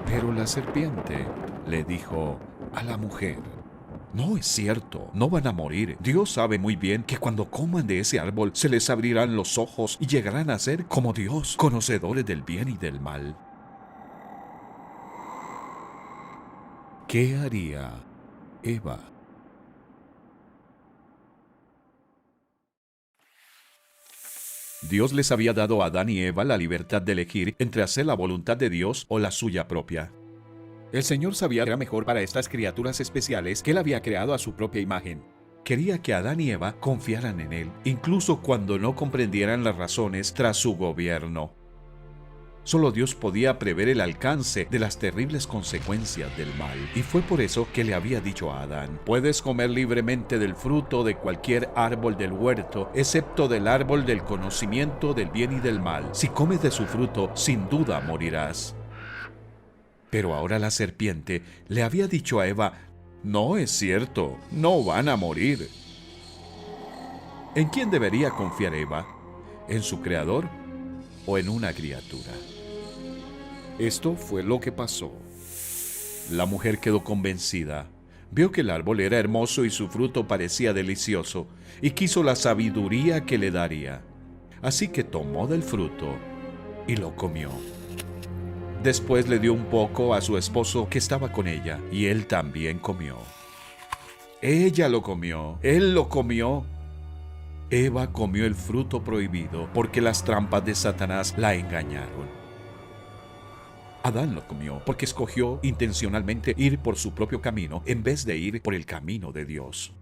Pero la serpiente le dijo a la mujer: «No es cierto, no van a morir. Dios sabe muy bien que cuando coman de ese árbol se les abrirán los ojos y llegarán a ser como Dios, conocedores del bien y del mal». ¿Qué haría Eva? Dios les había dado a Adán y Eva la libertad de elegir entre hacer la voluntad de Dios o la suya propia. El Señor sabía que era mejor para estas criaturas especiales que Él había creado a su propia imagen. Quería que Adán y Eva confiaran en Él, incluso cuando no comprendieran las razones tras su gobierno. Solo Dios podía prever el alcance de las terribles consecuencias del mal. Y fue por eso que le había dicho a Adán: «Puedes comer libremente del fruto de cualquier árbol del huerto, excepto del árbol del conocimiento del bien y del mal. Si comes de su fruto, sin duda morirás». Pero ahora la serpiente le había dicho a Eva: «No es cierto, no van a morir». ¿En quién debería confiar Eva? ¿En su creador o en una criatura? Esto fue lo que pasó. La mujer quedó convencida. Vio que el árbol era hermoso y su fruto parecía delicioso, y quiso la sabiduría que le daría. Así que tomó del fruto y lo comió. Después le dio un poco a su esposo que estaba con ella, y él también comió. Ella lo comió, él lo comió. Eva comió el fruto prohibido porque las trampas de Satanás la engañaron. Adán lo comió porque escogió intencionalmente ir por su propio camino en vez de ir por el camino de Dios.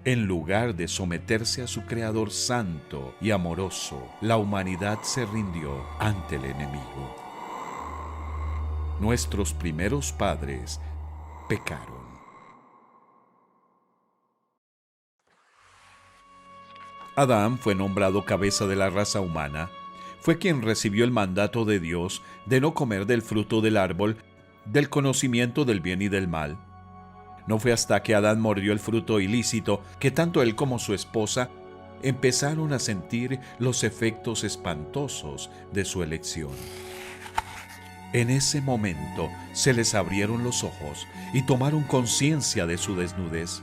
En lugar de someterse a su Creador santo y amoroso, la humanidad se rindió ante el enemigo. Nuestros primeros padres pecaron. Adán fue nombrado cabeza de la raza humana. Fue quien recibió el mandato de Dios de no comer del fruto del árbol del conocimiento del bien y del mal. No fue hasta que Adán mordió el fruto ilícito que tanto él como su esposa empezaron a sentir los efectos espantosos de su elección. En ese momento se les abrieron los ojos y tomaron conciencia de su desnudez.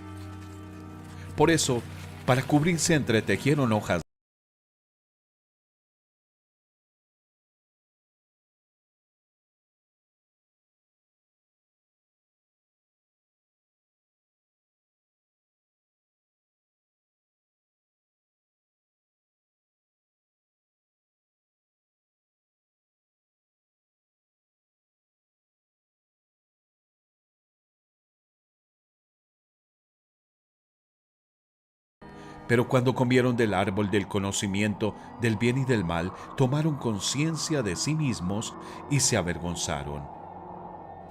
Por eso, para cubrirse entretejieron hojas. Pero cuando comieron del árbol del conocimiento del bien y del mal, tomaron conciencia de sí mismos y se avergonzaron.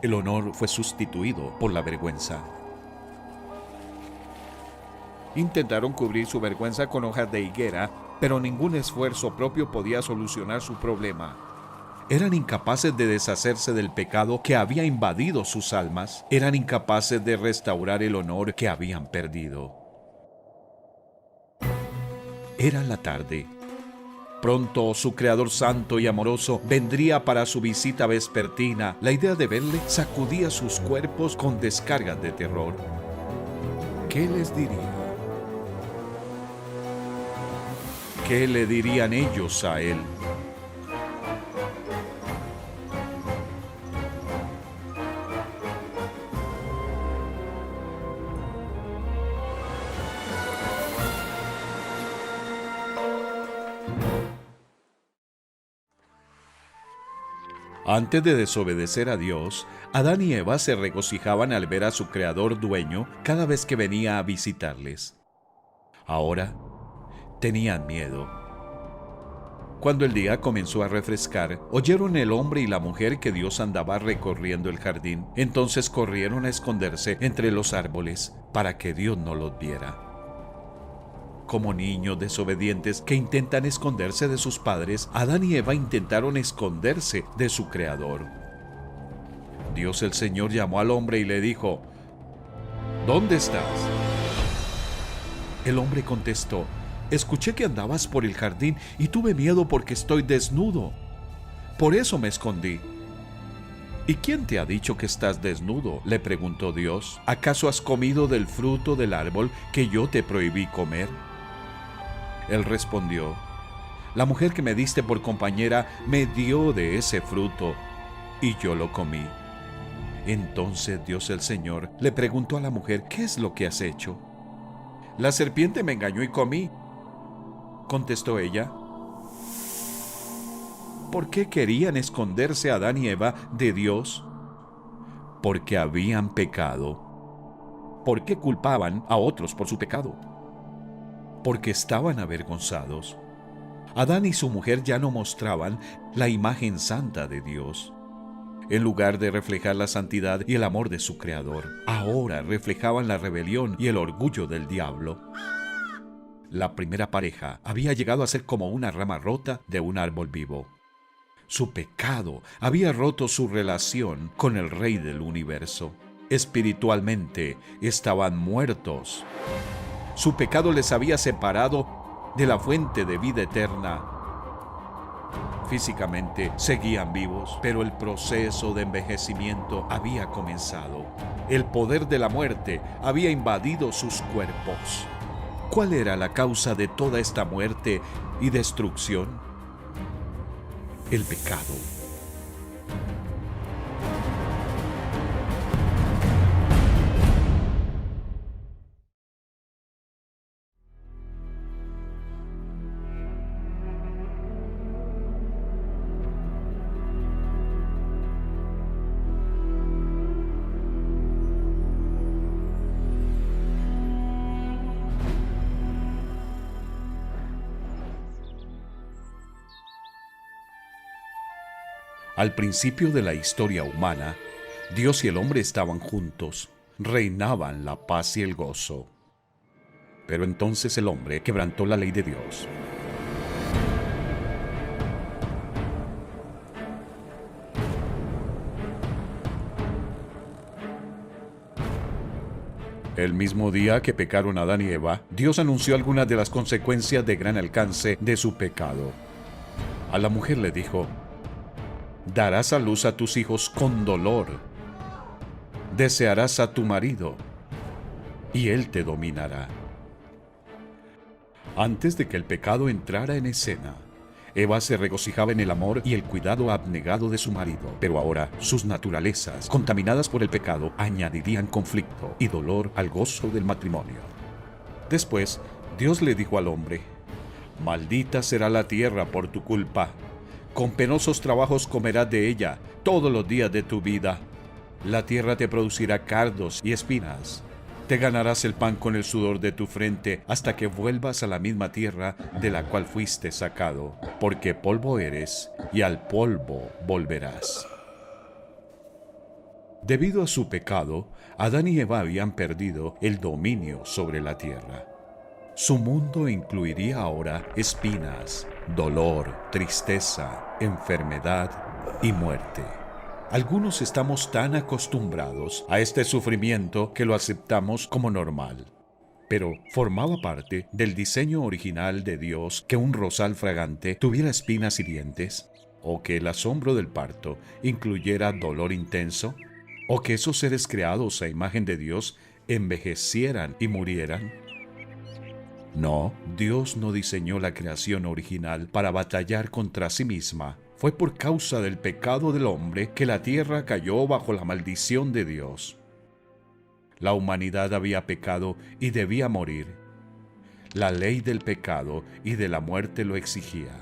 El honor fue sustituido por la vergüenza. Intentaron cubrir su vergüenza con hojas de higuera, pero ningún esfuerzo propio podía solucionar su problema. Eran incapaces de deshacerse del pecado que había invadido sus almas. Eran incapaces de restaurar el honor que habían perdido. Era la tarde. Pronto su Creador santo y amoroso vendría para su visita vespertina. La idea de verle sacudía sus cuerpos con descargas de terror. ¿Qué les diría? ¿Qué le dirían ellos a él? Antes de desobedecer a Dios, Adán y Eva se regocijaban al ver a su Creador dueño cada vez que venía a visitarles. Ahora tenían miedo. Cuando el día comenzó a refrescar, oyeron el hombre y la mujer que Dios andaba recorriendo el jardín. Entonces corrieron a esconderse entre los árboles para que Dios no los viera. Como niños desobedientes que intentan esconderse de sus padres, Adán y Eva intentaron esconderse de su Creador. Dios el Señor llamó al hombre y le dijo: ¿Dónde estás? El hombre contestó: escuché que andabas por el jardín y tuve miedo porque estoy desnudo. Por eso me escondí. ¿Y quién te ha dicho que estás desnudo?, le preguntó Dios. ¿Acaso has comido del fruto del árbol que yo te prohibí comer? Él respondió: la mujer que me diste por compañera me dio de ese fruto y yo lo comí. Entonces Dios el Señor le preguntó a la mujer: ¿qué es lo que has hecho? La serpiente me engañó y comí, contestó ella. ¿Por qué querían esconderse Adán y Eva de Dios? Porque habían pecado. ¿Por qué culpaban a otros por su pecado? Porque estaban avergonzados. Adán y su mujer ya no mostraban la imagen santa de Dios. En lugar de reflejar la santidad y el amor de su Creador, ahora reflejaban la rebelión y el orgullo del diablo. La primera pareja había llegado a ser como una rama rota de un árbol vivo. Su pecado había roto su relación con el Rey del universo. Espiritualmente estaban muertos. Su pecado les había separado de la fuente de vida eterna. Físicamente seguían vivos, pero el proceso de envejecimiento había comenzado. El poder de la muerte había invadido sus cuerpos. ¿Cuál era la causa de toda esta muerte y destrucción? El pecado. Al principio de la historia humana, Dios y el hombre estaban juntos, reinaban la paz y el gozo. Pero entonces el hombre quebrantó la ley de Dios. El mismo día que pecaron Adán y Eva, Dios anunció algunas de las consecuencias de gran alcance de su pecado. A la mujer le dijo: Darás a luz a tus hijos con dolor. Desearás a tu marido, y él te dominará. Antes de que el pecado entrara en escena, Eva se regocijaba en el amor y el cuidado abnegado de su marido, pero ahora sus naturalezas, contaminadas por el pecado, añadirían conflicto y dolor al gozo del matrimonio. Después, Dios le dijo al hombre: «Maldita será la tierra por tu culpa. Con penosos trabajos comerás de ella todos los días de tu vida. La tierra te producirá cardos y espinas. Te ganarás el pan con el sudor de tu frente hasta que vuelvas a la misma tierra de la cual fuiste sacado, porque polvo eres y al polvo volverás». Debido a su pecado, Adán y Eva habían perdido el dominio sobre la tierra. Su mundo incluiría ahora espinas, dolor, tristeza, enfermedad y muerte. Algunos estamos tan acostumbrados a este sufrimiento que lo aceptamos como normal. Pero formaba parte del diseño original de Dios que un rosal fragante tuviera espinas hirientes, o que el asombro del parto incluyera dolor intenso, o que esos seres creados a imagen de Dios envejecieran y murieran. No, Dios no diseñó la creación original para batallar contra sí misma. Fue por causa del pecado del hombre que la tierra cayó bajo la maldición de Dios. La humanidad había pecado y debía morir. La ley del pecado y de la muerte lo exigía.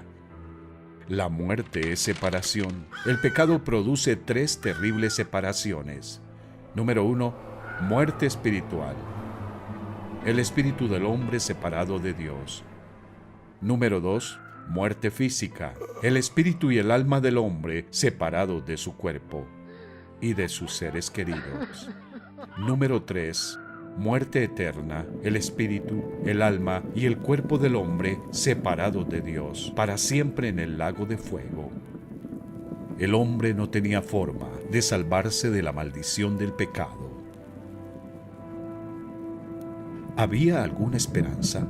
La muerte es separación. El pecado produce 3 terribles separaciones. Número 1, muerte espiritual. El espíritu del hombre separado de Dios. Número 2, muerte física. El espíritu y el alma del hombre separados de su cuerpo y de sus seres queridos. Número 3, muerte eterna. El espíritu, el alma y el cuerpo del hombre separados de Dios, para siempre en el lago de fuego. El hombre no tenía forma de salvarse de la maldición del pecado. ¿Había alguna esperanza?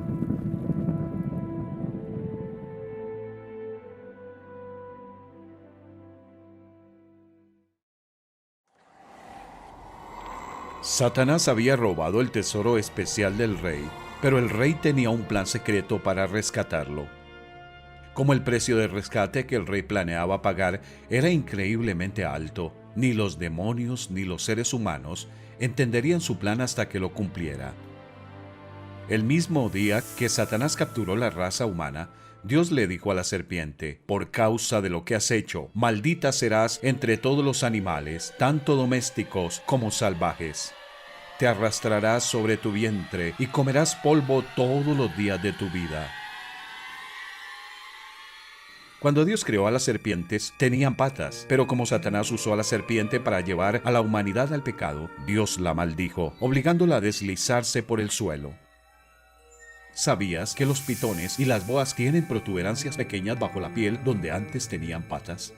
Satanás había robado el tesoro especial del rey, pero el rey tenía un plan secreto para rescatarlo. Como el precio de rescate que el rey planeaba pagar era increíblemente alto, ni los demonios ni los seres humanos entenderían su plan hasta que lo cumpliera. El mismo día que Satanás capturó la raza humana, Dios le dijo a la serpiente: «Por causa de lo que has hecho, maldita serás entre todos los animales, tanto domésticos como salvajes. Te arrastrarás sobre tu vientre y comerás polvo todos los días de tu vida». Cuando Dios creó a las serpientes, tenían patas, pero como Satanás usó a la serpiente para llevar a la humanidad al pecado, Dios la maldijo, obligándola a deslizarse por el suelo. ¿Sabías que los pitones y las boas tienen protuberancias pequeñas bajo la piel donde antes tenían patas?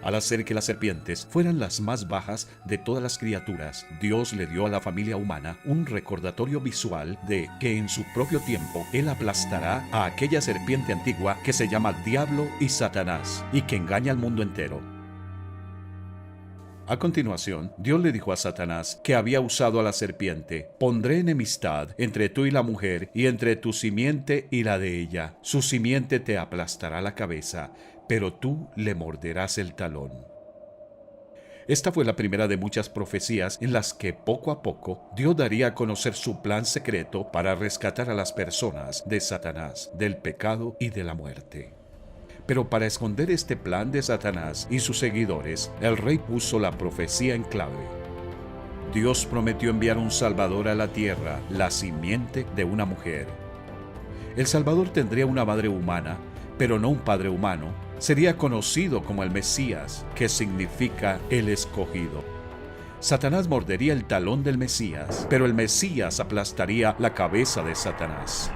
Al hacer que las serpientes fueran las más bajas de todas las criaturas, Dios le dio a la familia humana un recordatorio visual de que en su propio tiempo Él aplastará a aquella serpiente antigua que se llama Diablo y Satanás y que engaña al mundo entero. A continuación, Dios le dijo a Satanás que había usado a la serpiente: «Pondré enemistad entre tú y la mujer, y entre tu simiente y la de ella. Su simiente te aplastará la cabeza, pero tú le morderás el talón». Esta fue la primera de muchas profecías en las que poco a poco Dios daría a conocer su plan secreto para rescatar a las personas de Satanás, del pecado y de la muerte. Pero para esconder este plan de Satanás y sus seguidores, el rey puso la profecía en clave. Dios prometió enviar un Salvador a la tierra, la simiente de una mujer. El Salvador tendría una madre humana, pero no un padre humano. Sería conocido como el Mesías, que significa el escogido. Satanás mordería el talón del Mesías, pero el Mesías aplastaría la cabeza de Satanás.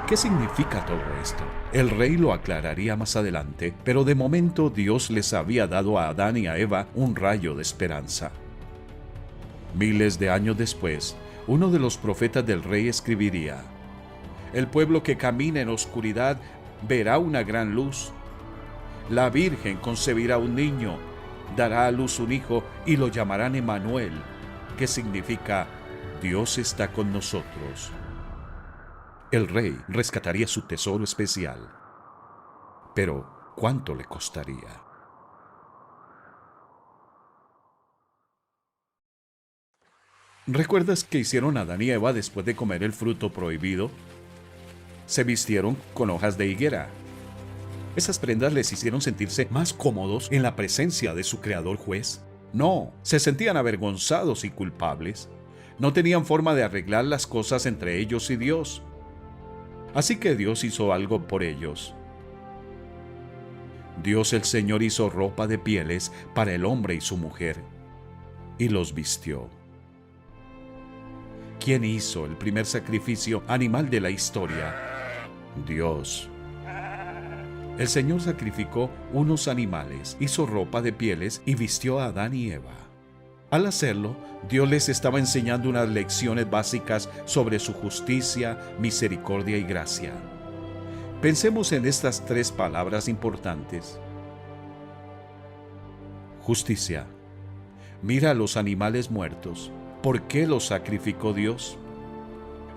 ¿Qué significa todo esto? El rey lo aclararía más adelante, pero de momento Dios les había dado a Adán y a Eva un rayo de esperanza. Miles de años después, uno de los profetas del rey escribiría: «El pueblo que camina en oscuridad verá una gran luz. La Virgen concebirá un niño, dará a luz un hijo y lo llamarán Emmanuel, que significa Dios está con nosotros. El rey rescataría su tesoro especial. Pero, ¿cuánto le costaría? ¿Recuerdas qué hicieron Adán y Eva después de comer el fruto prohibido? Se vistieron con hojas de higuera. ¿Esas prendas les hicieron sentirse más cómodos en la presencia de su creador juez? No, se sentían avergonzados y culpables. No tenían forma de arreglar las cosas entre ellos y Dios. Así que Dios hizo algo por ellos. Dios el Señor hizo ropa de pieles para el hombre y su mujer, y los vistió. ¿Quién hizo el primer sacrificio animal de la historia? Dios. El Señor sacrificó unos animales, hizo ropa de pieles y vistió a Adán y Eva. Al hacerlo, Dios les estaba enseñando unas lecciones básicas sobre su justicia, misericordia y gracia. Pensemos en estas tres palabras importantes. Justicia. Mira a los animales muertos. ¿Por qué los sacrificó Dios?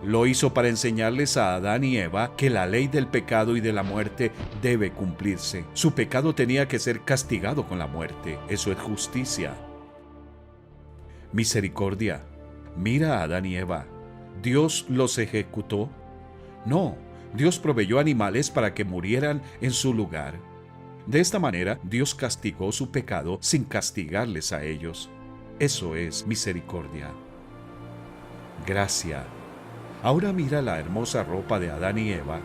Lo hizo para enseñarles a Adán y Eva que la ley del pecado y de la muerte debe cumplirse. Su pecado tenía que ser castigado con la muerte. Eso es justicia. Misericordia. Mira a Adán y Eva. ¿Dios los ejecutó? No, Dios proveyó animales para que murieran en su lugar. De esta manera, Dios castigó su pecado sin castigarles a ellos. Eso es misericordia. Gracia. Ahora mira la hermosa ropa de Adán y Eva.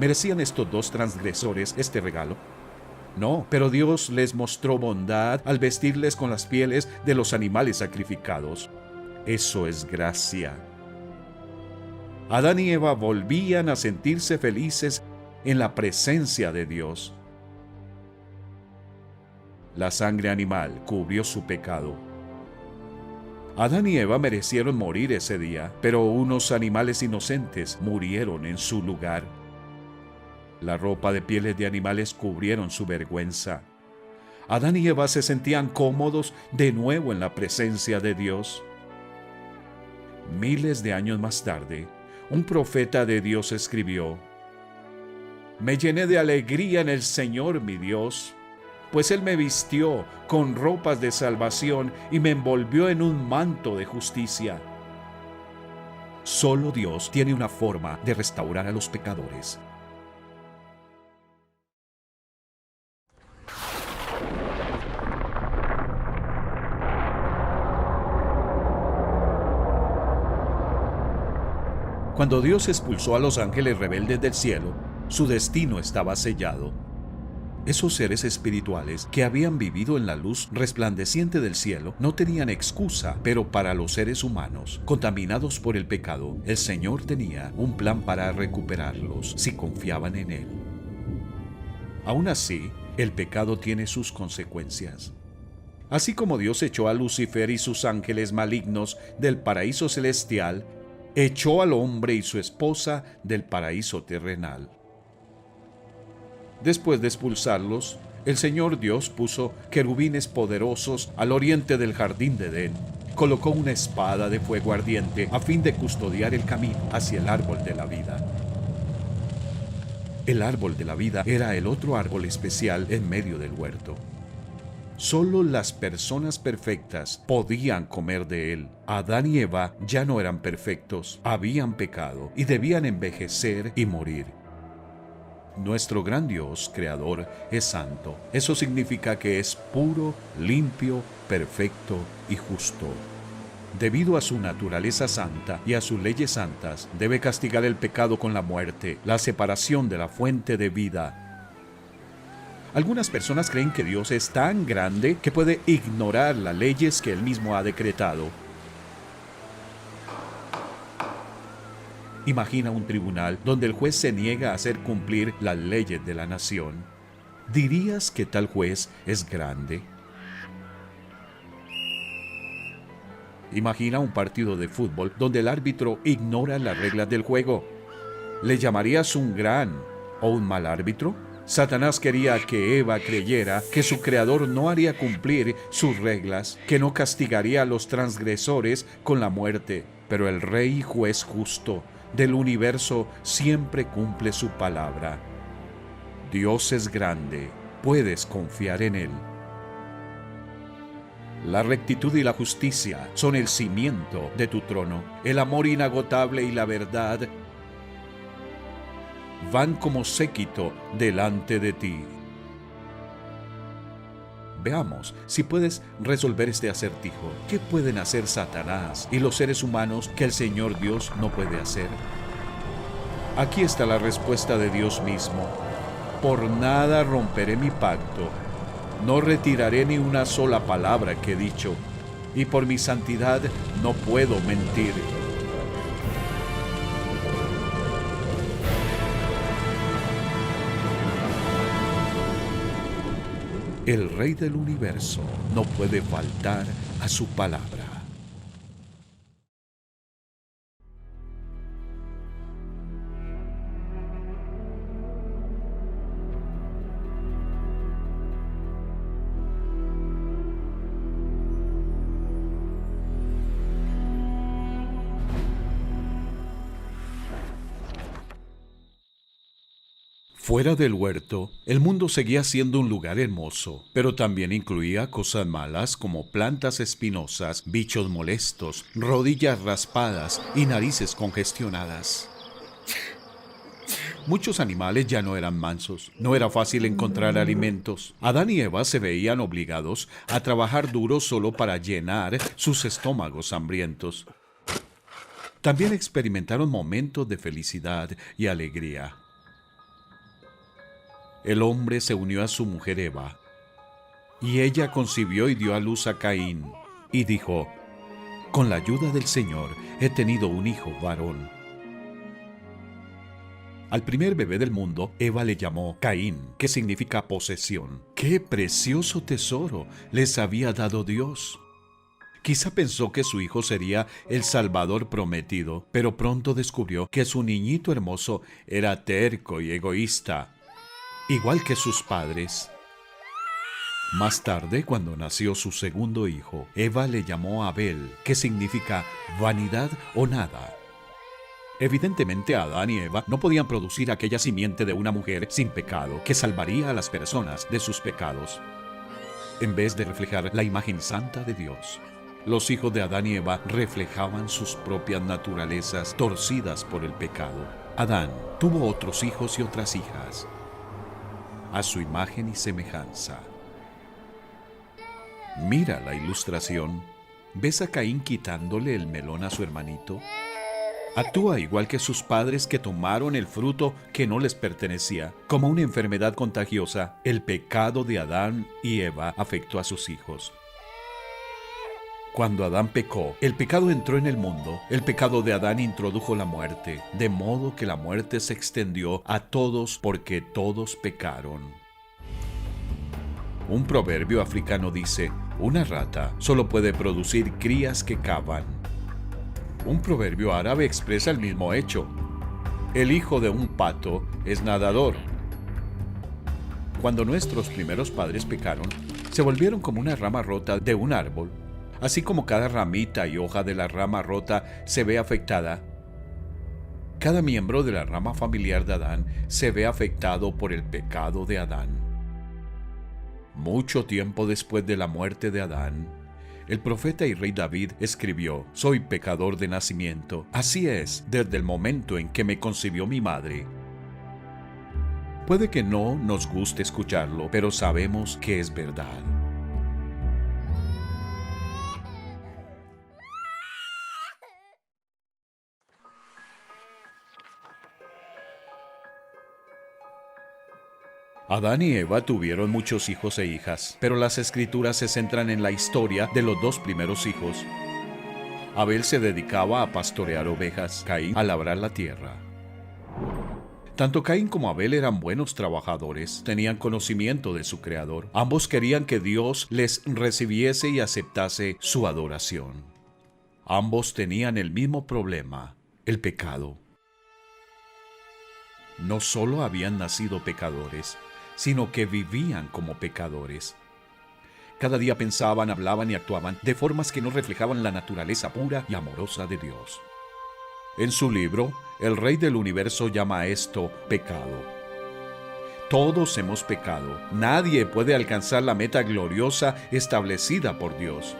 ¿Merecían estos dos transgresores este regalo? No, pero Dios les mostró bondad al vestirles con las pieles de los animales sacrificados. Eso es gracia. Adán y Eva volvían a sentirse felices en la presencia de Dios. La sangre animal cubrió su pecado. Adán y Eva merecieron morir ese día, pero unos animales inocentes murieron en su lugar. La ropa de pieles de animales cubrieron su vergüenza. Adán y Eva se sentían cómodos de nuevo en la presencia de Dios. Miles de años más tarde, un profeta de Dios escribió: Me llené de alegría en el Señor mi Dios, pues Él me vistió con ropas de salvación y me envolvió en un manto de justicia. Solo Dios tiene una forma de restaurar a los pecadores. Cuando Dios expulsó a los ángeles rebeldes del cielo, su destino estaba sellado. Esos seres espirituales que habían vivido en la luz resplandeciente del cielo no tenían excusa, pero para los seres humanos, contaminados por el pecado, el Señor tenía un plan para recuperarlos si confiaban en Él. Aún así, el pecado tiene sus consecuencias. Así como Dios echó a Lucifer y sus ángeles malignos del paraíso celestial, echó al hombre y su esposa del paraíso terrenal. Después de expulsarlos, el Señor Dios puso querubines poderosos al oriente del jardín de Edén. Colocó una espada de fuego ardiente a fin de custodiar el camino hacia el árbol de la vida. El árbol de la vida era el otro árbol especial en medio del huerto. Solo las personas perfectas podían comer de él. Adán y Eva ya no eran perfectos, habían pecado y debían envejecer y morir. Nuestro gran Dios, Creador, es santo. Eso significa que es puro, limpio, perfecto y justo. Debido a su naturaleza santa y a sus leyes santas, debe castigar el pecado con la muerte, la separación de la fuente de vida. Algunas personas creen que Dios es tan grande que puede ignorar las leyes que Él mismo ha decretado. Imagina un tribunal donde el juez se niega a hacer cumplir las leyes de la nación. ¿Dirías que tal juez es grande? Imagina un partido de fútbol donde el árbitro ignora las reglas del juego. ¿Le llamarías un gran o un mal árbitro? Satanás quería que Eva creyera que su creador no haría cumplir sus reglas, que no castigaría a los transgresores con la muerte. Pero el Rey y Juez justo del universo siempre cumple su palabra. Dios es grande, puedes confiar en Él. La rectitud y la justicia son el cimiento de tu trono. El amor inagotable y la verdad van como séquito delante de ti. Veamos si puedes resolver este acertijo. ¿Qué pueden hacer Satanás y los seres humanos que el Señor Dios no puede hacer? Aquí está la respuesta de Dios mismo. Por nada romperé mi pacto. No retiraré ni una sola palabra que he dicho, y por mi santidad no puedo mentir. El Rey del universo no puede faltar a su palabra. Fuera del huerto, el mundo seguía siendo un lugar hermoso, pero también incluía cosas malas como plantas espinosas, bichos molestos, rodillas raspadas y narices congestionadas. Muchos animales ya no eran mansos, no era fácil encontrar alimentos. Adán y Eva se veían obligados a trabajar duro solo para llenar sus estómagos hambrientos. También experimentaron momentos de felicidad y alegría. El hombre se unió a su mujer Eva, y ella concibió y dio a luz a Caín, y dijo: con la ayuda del Señor he tenido un hijo varón. Al primer bebé del mundo, Eva le llamó Caín, que significa posesión. ¡Qué precioso tesoro les había dado Dios! Quizá pensó que su hijo sería el Salvador prometido, pero pronto descubrió que su niñito hermoso era terco y egoísta, igual que sus padres. Más tarde, cuando nació su segundo hijo, Eva le llamó Abel, que significa vanidad o nada. Evidentemente, Adán y Eva no podían producir aquella simiente de una mujer sin pecado que salvaría a las personas de sus pecados. En vez de reflejar la imagen santa de Dios, los hijos de Adán y Eva reflejaban sus propias naturalezas torcidas por el pecado. Adán tuvo otros hijos y otras hijas, a su imagen y semejanza. Mira la ilustración. ¿Ves a Caín quitándole el melón a su hermanito? Actúa igual que sus padres que tomaron el fruto que no les pertenecía. Como una enfermedad contagiosa, el pecado de Adán y Eva afectó a sus hijos. Cuando Adán pecó, el pecado entró en el mundo. El pecado de Adán introdujo la muerte, de modo que la muerte se extendió a todos porque todos pecaron. Un proverbio africano dice: una rata solo puede producir crías que cavan. Un proverbio árabe expresa el mismo hecho: el hijo de un pato es nadador. Cuando nuestros primeros padres pecaron, se volvieron como una rama rota de un árbol. Así como cada ramita y hoja de la rama rota se ve afectada, cada miembro de la rama familiar de Adán se ve afectado por el pecado de Adán. Mucho tiempo después de la muerte de Adán, el profeta y rey David escribió: soy pecador de nacimiento, así es desde el momento en que me concibió mi madre. Puede que no nos guste escucharlo, pero sabemos que es verdad. Adán y Eva tuvieron muchos hijos e hijas, pero las escrituras se centran en la historia de los dos primeros hijos. Abel se dedicaba a pastorear ovejas, Caín a labrar la tierra. Tanto Caín como Abel eran buenos trabajadores, tenían conocimiento de su Creador. Ambos querían que Dios les recibiese y aceptase su adoración. Ambos tenían el mismo problema, el pecado. No solo habían nacido pecadores, sino que vivían como pecadores. Cada día pensaban, hablaban y actuaban de formas que no reflejaban la naturaleza pura y amorosa de Dios. En su libro, el Rey del Universo llama a esto pecado. Todos hemos pecado. Nadie puede alcanzar la meta gloriosa establecida por Dios.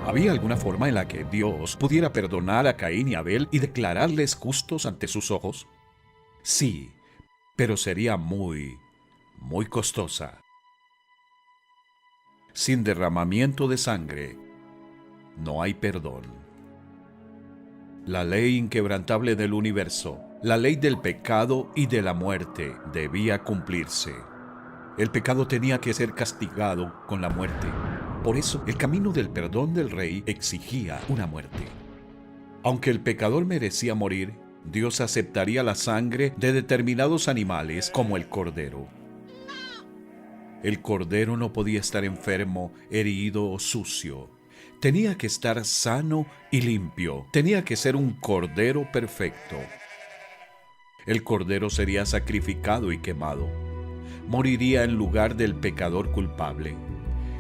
¿Había alguna forma en la que Dios pudiera perdonar a Caín y Abel y declararles justos ante sus ojos? Sí, pero sería muy costosa. Sin derramamiento de sangre, no hay perdón. La ley inquebrantable del universo, la ley del pecado y de la muerte, debía cumplirse. El pecado tenía que ser castigado con la muerte. Por eso, el camino del perdón del Rey exigía una muerte. Aunque el pecador merecía morir, Dios aceptaría la sangre de determinados animales como el cordero. El cordero no podía estar enfermo, herido o sucio. Tenía que estar sano y limpio. Tenía que ser un cordero perfecto. El cordero sería sacrificado y quemado. Moriría en lugar del pecador culpable.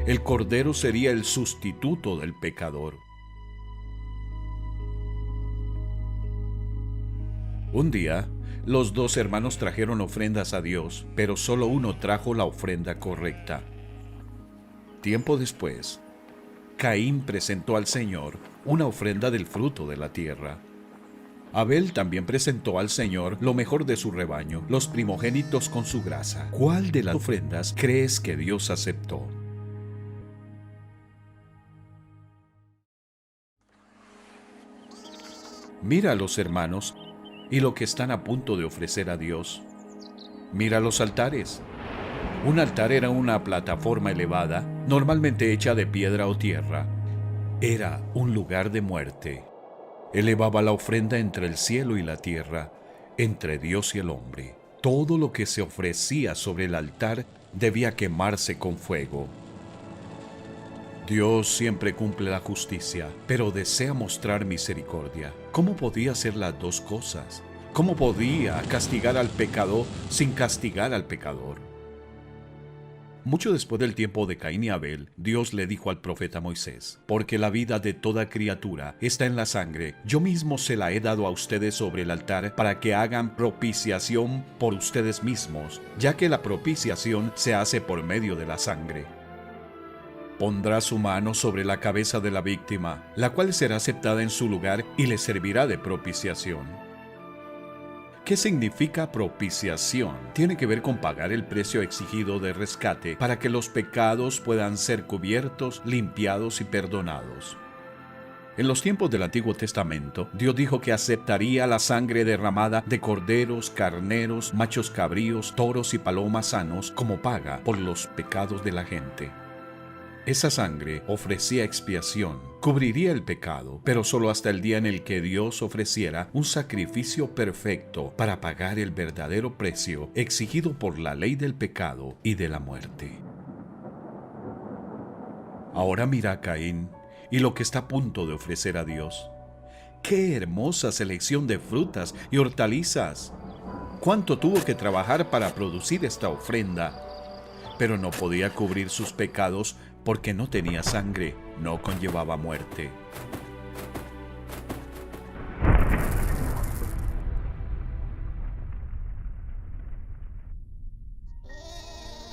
El cordero sería el sustituto del pecador. Un día, los dos hermanos trajeron ofrendas a Dios, pero solo uno trajo la ofrenda correcta. Tiempo después, Caín presentó al Señor una ofrenda del fruto de la tierra. Abel también presentó al Señor lo mejor de su rebaño, los primogénitos con su grasa. ¿Cuál de las ofrendas crees que Dios aceptó? Mira a los hermanos y lo que están a punto de ofrecer a Dios. Mira los altares. Un altar era una plataforma elevada, normalmente hecha de piedra o tierra. Era un lugar de muerte. Elevaba la ofrenda entre el cielo y la tierra, entre Dios y el hombre. Todo lo que se ofrecía sobre el altar debía quemarse con fuego. Dios siempre cumple la justicia, pero desea mostrar misericordia. ¿Cómo podía hacer las dos cosas? ¿Cómo podía castigar al pecador sin castigar al pecador? Mucho después del tiempo de Caín y Abel, Dios le dijo al profeta Moisés: porque la vida de toda criatura está en la sangre, yo mismo se la he dado a ustedes sobre el altar para que hagan propiciación por ustedes mismos, ya que la propiciación se hace por medio de la sangre. Pondrá su mano sobre la cabeza de la víctima, la cual será aceptada en su lugar y le servirá de propiciación. ¿Qué significa propiciación? Tiene que ver con pagar el precio exigido de rescate para que los pecados puedan ser cubiertos, limpiados y perdonados. En los tiempos del Antiguo Testamento, Dios dijo que aceptaría la sangre derramada de corderos, carneros, machos cabríos, toros y palomas sanos como paga por los pecados de la gente. Esa sangre ofrecía expiación, cubriría el pecado, pero solo hasta el día en el que Dios ofreciera un sacrificio perfecto para pagar el verdadero precio exigido por la ley del pecado y de la muerte. Ahora mira a Caín y lo que está a punto de ofrecer a Dios. ¡Qué hermosa selección de frutas y hortalizas! ¿Cuánto tuvo que trabajar para producir esta ofrenda? Pero no podía cubrir sus pecados porque no tenía sangre, no conllevaba muerte.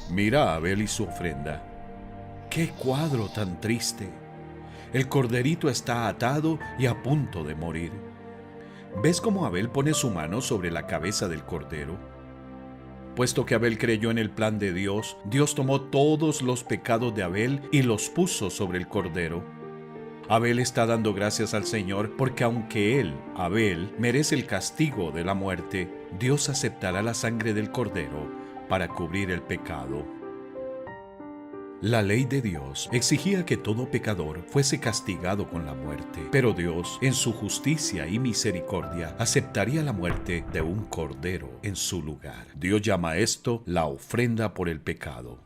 Mira a Abel y su ofrenda. ¡Qué cuadro tan triste! El corderito está atado y a punto de morir. ¿Ves cómo Abel pone su mano sobre la cabeza del cordero? Puesto que Abel creyó en el plan de Dios, Dios tomó todos los pecados de Abel y los puso sobre el cordero. Abel está dando gracias al Señor porque aunque él, Abel, merece el castigo de la muerte, Dios aceptará la sangre del cordero para cubrir el pecado. La ley de Dios exigía que todo pecador fuese castigado con la muerte, pero Dios, en su justicia y misericordia, aceptaría la muerte de un cordero en su lugar. Dios llama a esto la ofrenda por el pecado.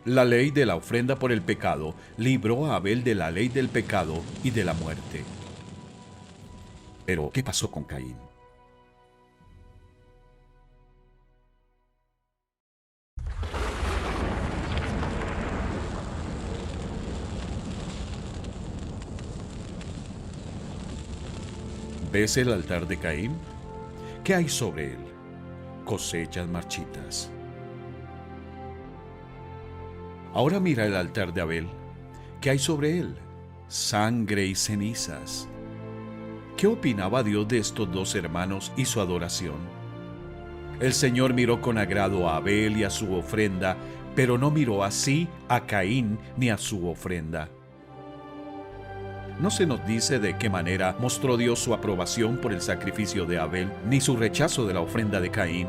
La ley de la ofrenda por el pecado libró a Abel de la ley del pecado y de la muerte. Pero, ¿qué pasó con Caín? ¿Ves el altar de Caín? ¿Qué hay sobre él? Cosechas marchitas. Ahora mira el altar de Abel. ¿Qué hay sobre él? Sangre y cenizas. ¿Qué opinaba Dios de estos dos hermanos y su adoración? El Señor miró con agrado a Abel y a su ofrenda, pero no miró así a Caín ni a su ofrenda. No se nos dice de qué manera mostró Dios su aprobación por el sacrificio de Abel, ni su rechazo de la ofrenda de Caín.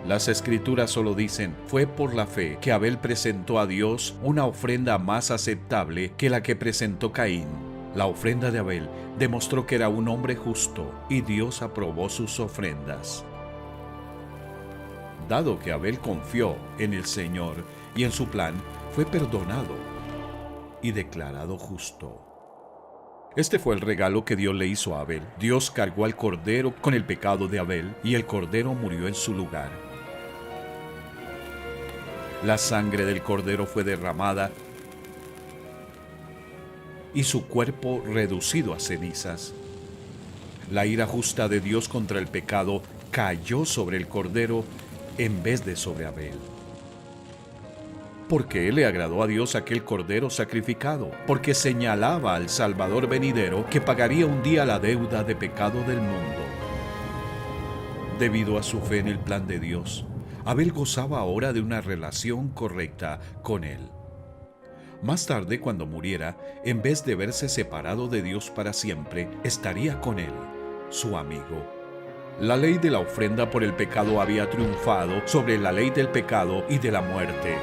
Las Escrituras solo dicen, fue por la fe que Abel presentó a Dios una ofrenda más aceptable que la que presentó Caín. La ofrenda de Abel demostró que era un hombre justo y Dios aprobó sus ofrendas. Dado que Abel confió en el Señor y en su plan, fue perdonado y declarado justo. Este fue el regalo que Dios le hizo a Abel. Dios cargó al cordero con el pecado de Abel y el cordero murió en su lugar. La sangre del cordero fue derramada y su cuerpo reducido a cenizas. La ira justa de Dios contra el pecado cayó sobre el cordero en vez de sobre Abel. ¿Por qué le agradó a Dios aquel cordero sacrificado? Porque señalaba al Salvador venidero que pagaría un día la deuda de pecado del mundo. Debido a su fe en el plan de Dios, Abel gozaba ahora de una relación correcta con él. Más tarde, cuando muriera, en vez de verse separado de Dios para siempre, estaría con él, su amigo. La ley de la ofrenda por el pecado había triunfado sobre la ley del pecado y de la muerte.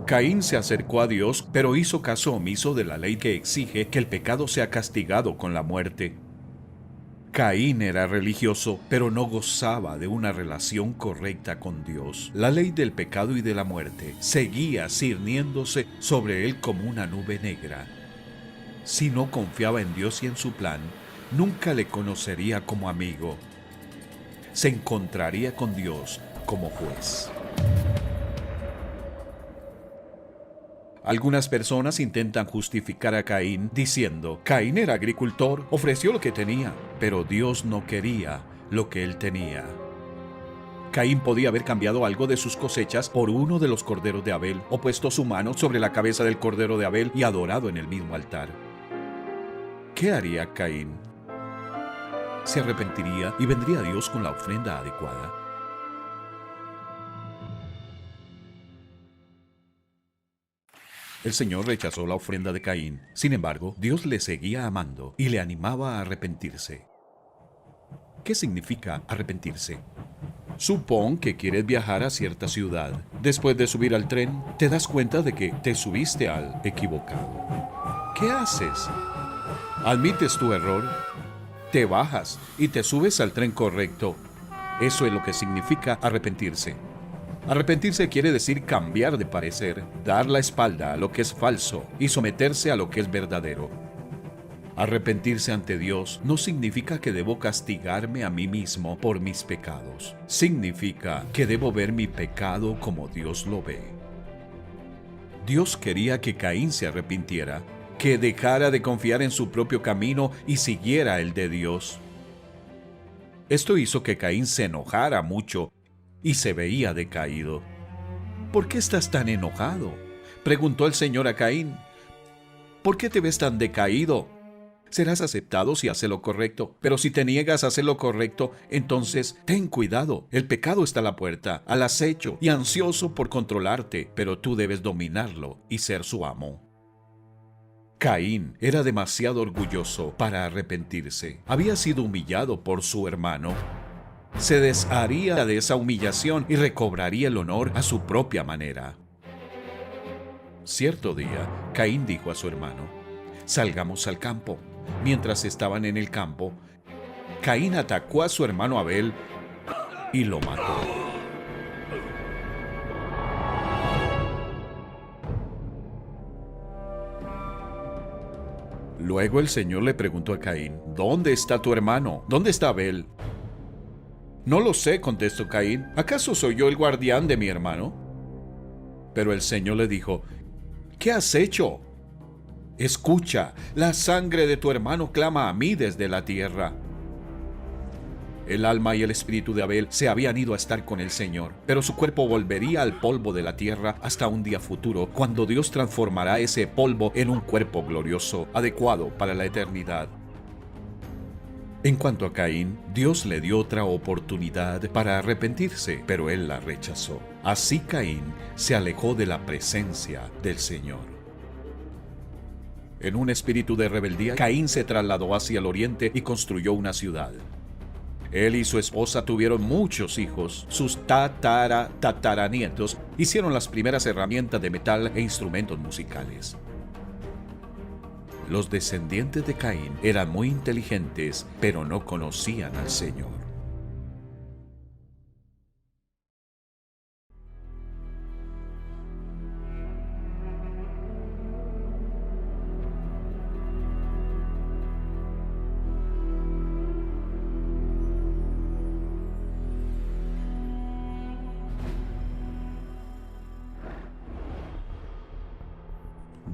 Caín se acercó a Dios, pero hizo caso omiso de la ley que exige que el pecado sea castigado con la muerte. Caín era religioso, pero no gozaba de una relación correcta con Dios. La ley del pecado y de la muerte seguía ciñéndose sobre él como una nube negra. Si no confiaba en Dios y en su plan, nunca le conocería como amigo. Se encontraría con Dios como juez. Algunas personas intentan justificar a Caín diciendo, Caín era agricultor, ofreció lo que tenía, pero Dios no quería lo que él tenía. Caín podía haber cambiado algo de sus cosechas por uno de los corderos de Abel, o puesto su mano sobre la cabeza del cordero de Abel y adorado en el mismo altar. ¿Qué haría Caín? Se arrepentiría y vendría a Dios con la ofrenda adecuada. El Señor rechazó la ofrenda de Caín. Sin embargo, Dios le seguía amando y le animaba a arrepentirse. ¿Qué significa arrepentirse? Supón que quieres viajar a cierta ciudad. Después de subir al tren, te das cuenta de que te subiste al equivocado. ¿Qué haces? Admites tu error, te bajas y te subes al tren correcto. Eso es lo que significa arrepentirse. Arrepentirse quiere decir cambiar de parecer, dar la espalda a lo que es falso y someterse a lo que es verdadero. Arrepentirse ante Dios no significa que debo castigarme a mí mismo por mis pecados. Significa que debo ver mi pecado como Dios lo ve. Dios quería que Caín se arrepintiera, que dejara de confiar en su propio camino y siguiera el de Dios. Esto hizo que Caín se enojara mucho y se veía decaído. ¿Por qué estás tan enojado?, preguntó el Señor a Caín. ¿Por qué te ves tan decaído? Serás aceptado si haces lo correcto, pero si te niegas a hacer lo correcto, entonces ten cuidado. El pecado está a la puerta, al acecho y ansioso por controlarte, pero tú debes dominarlo y ser su amo. Caín era demasiado orgulloso para arrepentirse. Había sido humillado por su hermano. Se desharía de esa humillación y recobraría el honor a su propia manera. Cierto día, Caín dijo a su hermano, «Salgamos al campo». Mientras estaban en el campo, Caín atacó a su hermano Abel y lo mató. Luego el Señor le preguntó a Caín, «¿Dónde está tu hermano? ¿Dónde está Abel?» «No lo sé», contestó Caín. «¿Acaso soy yo el guardián de mi hermano?» Pero el Señor le dijo, «¿Qué has hecho?» Escucha, la sangre de tu hermano clama a mí desde la tierra. El alma y el espíritu de Abel se habían ido a estar con el Señor, pero su cuerpo volvería al polvo de la tierra hasta un día futuro, cuando Dios transformará ese polvo en un cuerpo glorioso, adecuado para la eternidad. En cuanto a Caín, Dios le dio otra oportunidad para arrepentirse, pero él la rechazó. Así Caín se alejó de la presencia del Señor. En un espíritu de rebeldía, Caín se trasladó hacia el oriente y construyó una ciudad. Él y su esposa tuvieron muchos hijos. Sus tataranietos hicieron las primeras herramientas de metal e instrumentos musicales. Los descendientes de Caín eran muy inteligentes, pero no conocían al Señor.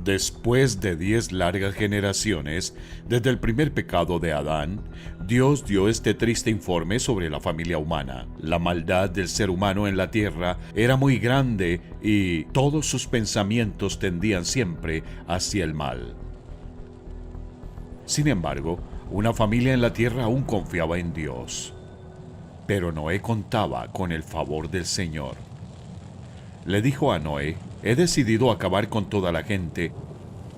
Después de 10 largas generaciones, desde el primer pecado de Adán, Dios dio este triste informe sobre la familia humana. La maldad del ser humano en la tierra era muy grande y todos sus pensamientos tendían siempre hacia el mal. Sin embargo, una familia en la tierra aún confiaba en Dios. Pero Noé contaba con el favor del Señor. Le dijo a Noé: he decidido acabar con toda la gente,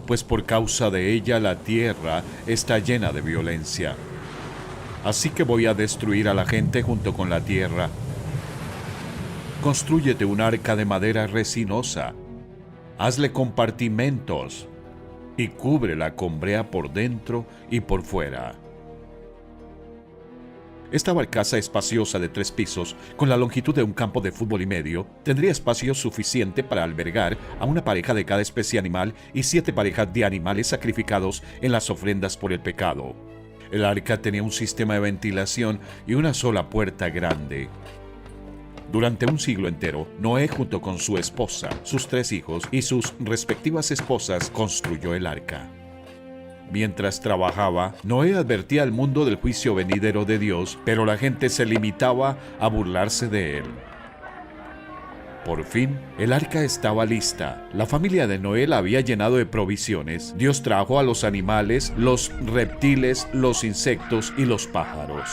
pues por causa de ella la tierra está llena de violencia. Así que voy a destruir a la gente junto con la tierra. Constrúyete un arca de madera resinosa, hazle compartimentos y cúbrela con brea por dentro y por fuera. Esta barcaza espaciosa de 3 pisos, con la longitud de un campo de fútbol y medio, tendría espacio suficiente para albergar a una pareja de cada especie animal y 7 parejas de animales sacrificados en las ofrendas por el pecado. El arca tenía un sistema de ventilación y una sola puerta grande. Durante un siglo entero, Noé, junto con su esposa, sus 3 hijos y sus respectivas esposas, construyó el arca. Mientras trabajaba, Noé advertía al mundo del juicio venidero de Dios, pero la gente se limitaba a burlarse de él. Por fin, el arca estaba lista. La familia de Noé la había llenado de provisiones. Dios trajo a los animales, los reptiles, los insectos y los pájaros.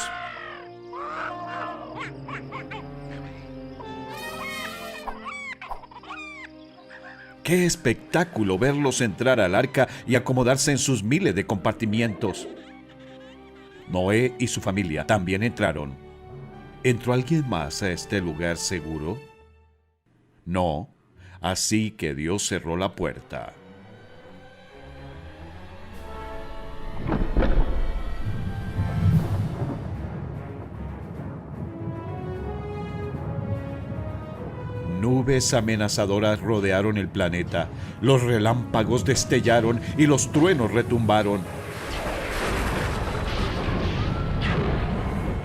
¡Qué espectáculo verlos entrar al arca y acomodarse en sus miles de compartimientos! Noé y su familia también entraron. ¿Entró alguien más a este lugar seguro? No, así que Dios cerró la puerta. Nubes amenazadoras rodearon el planeta, los relámpagos destellaron y los truenos retumbaron.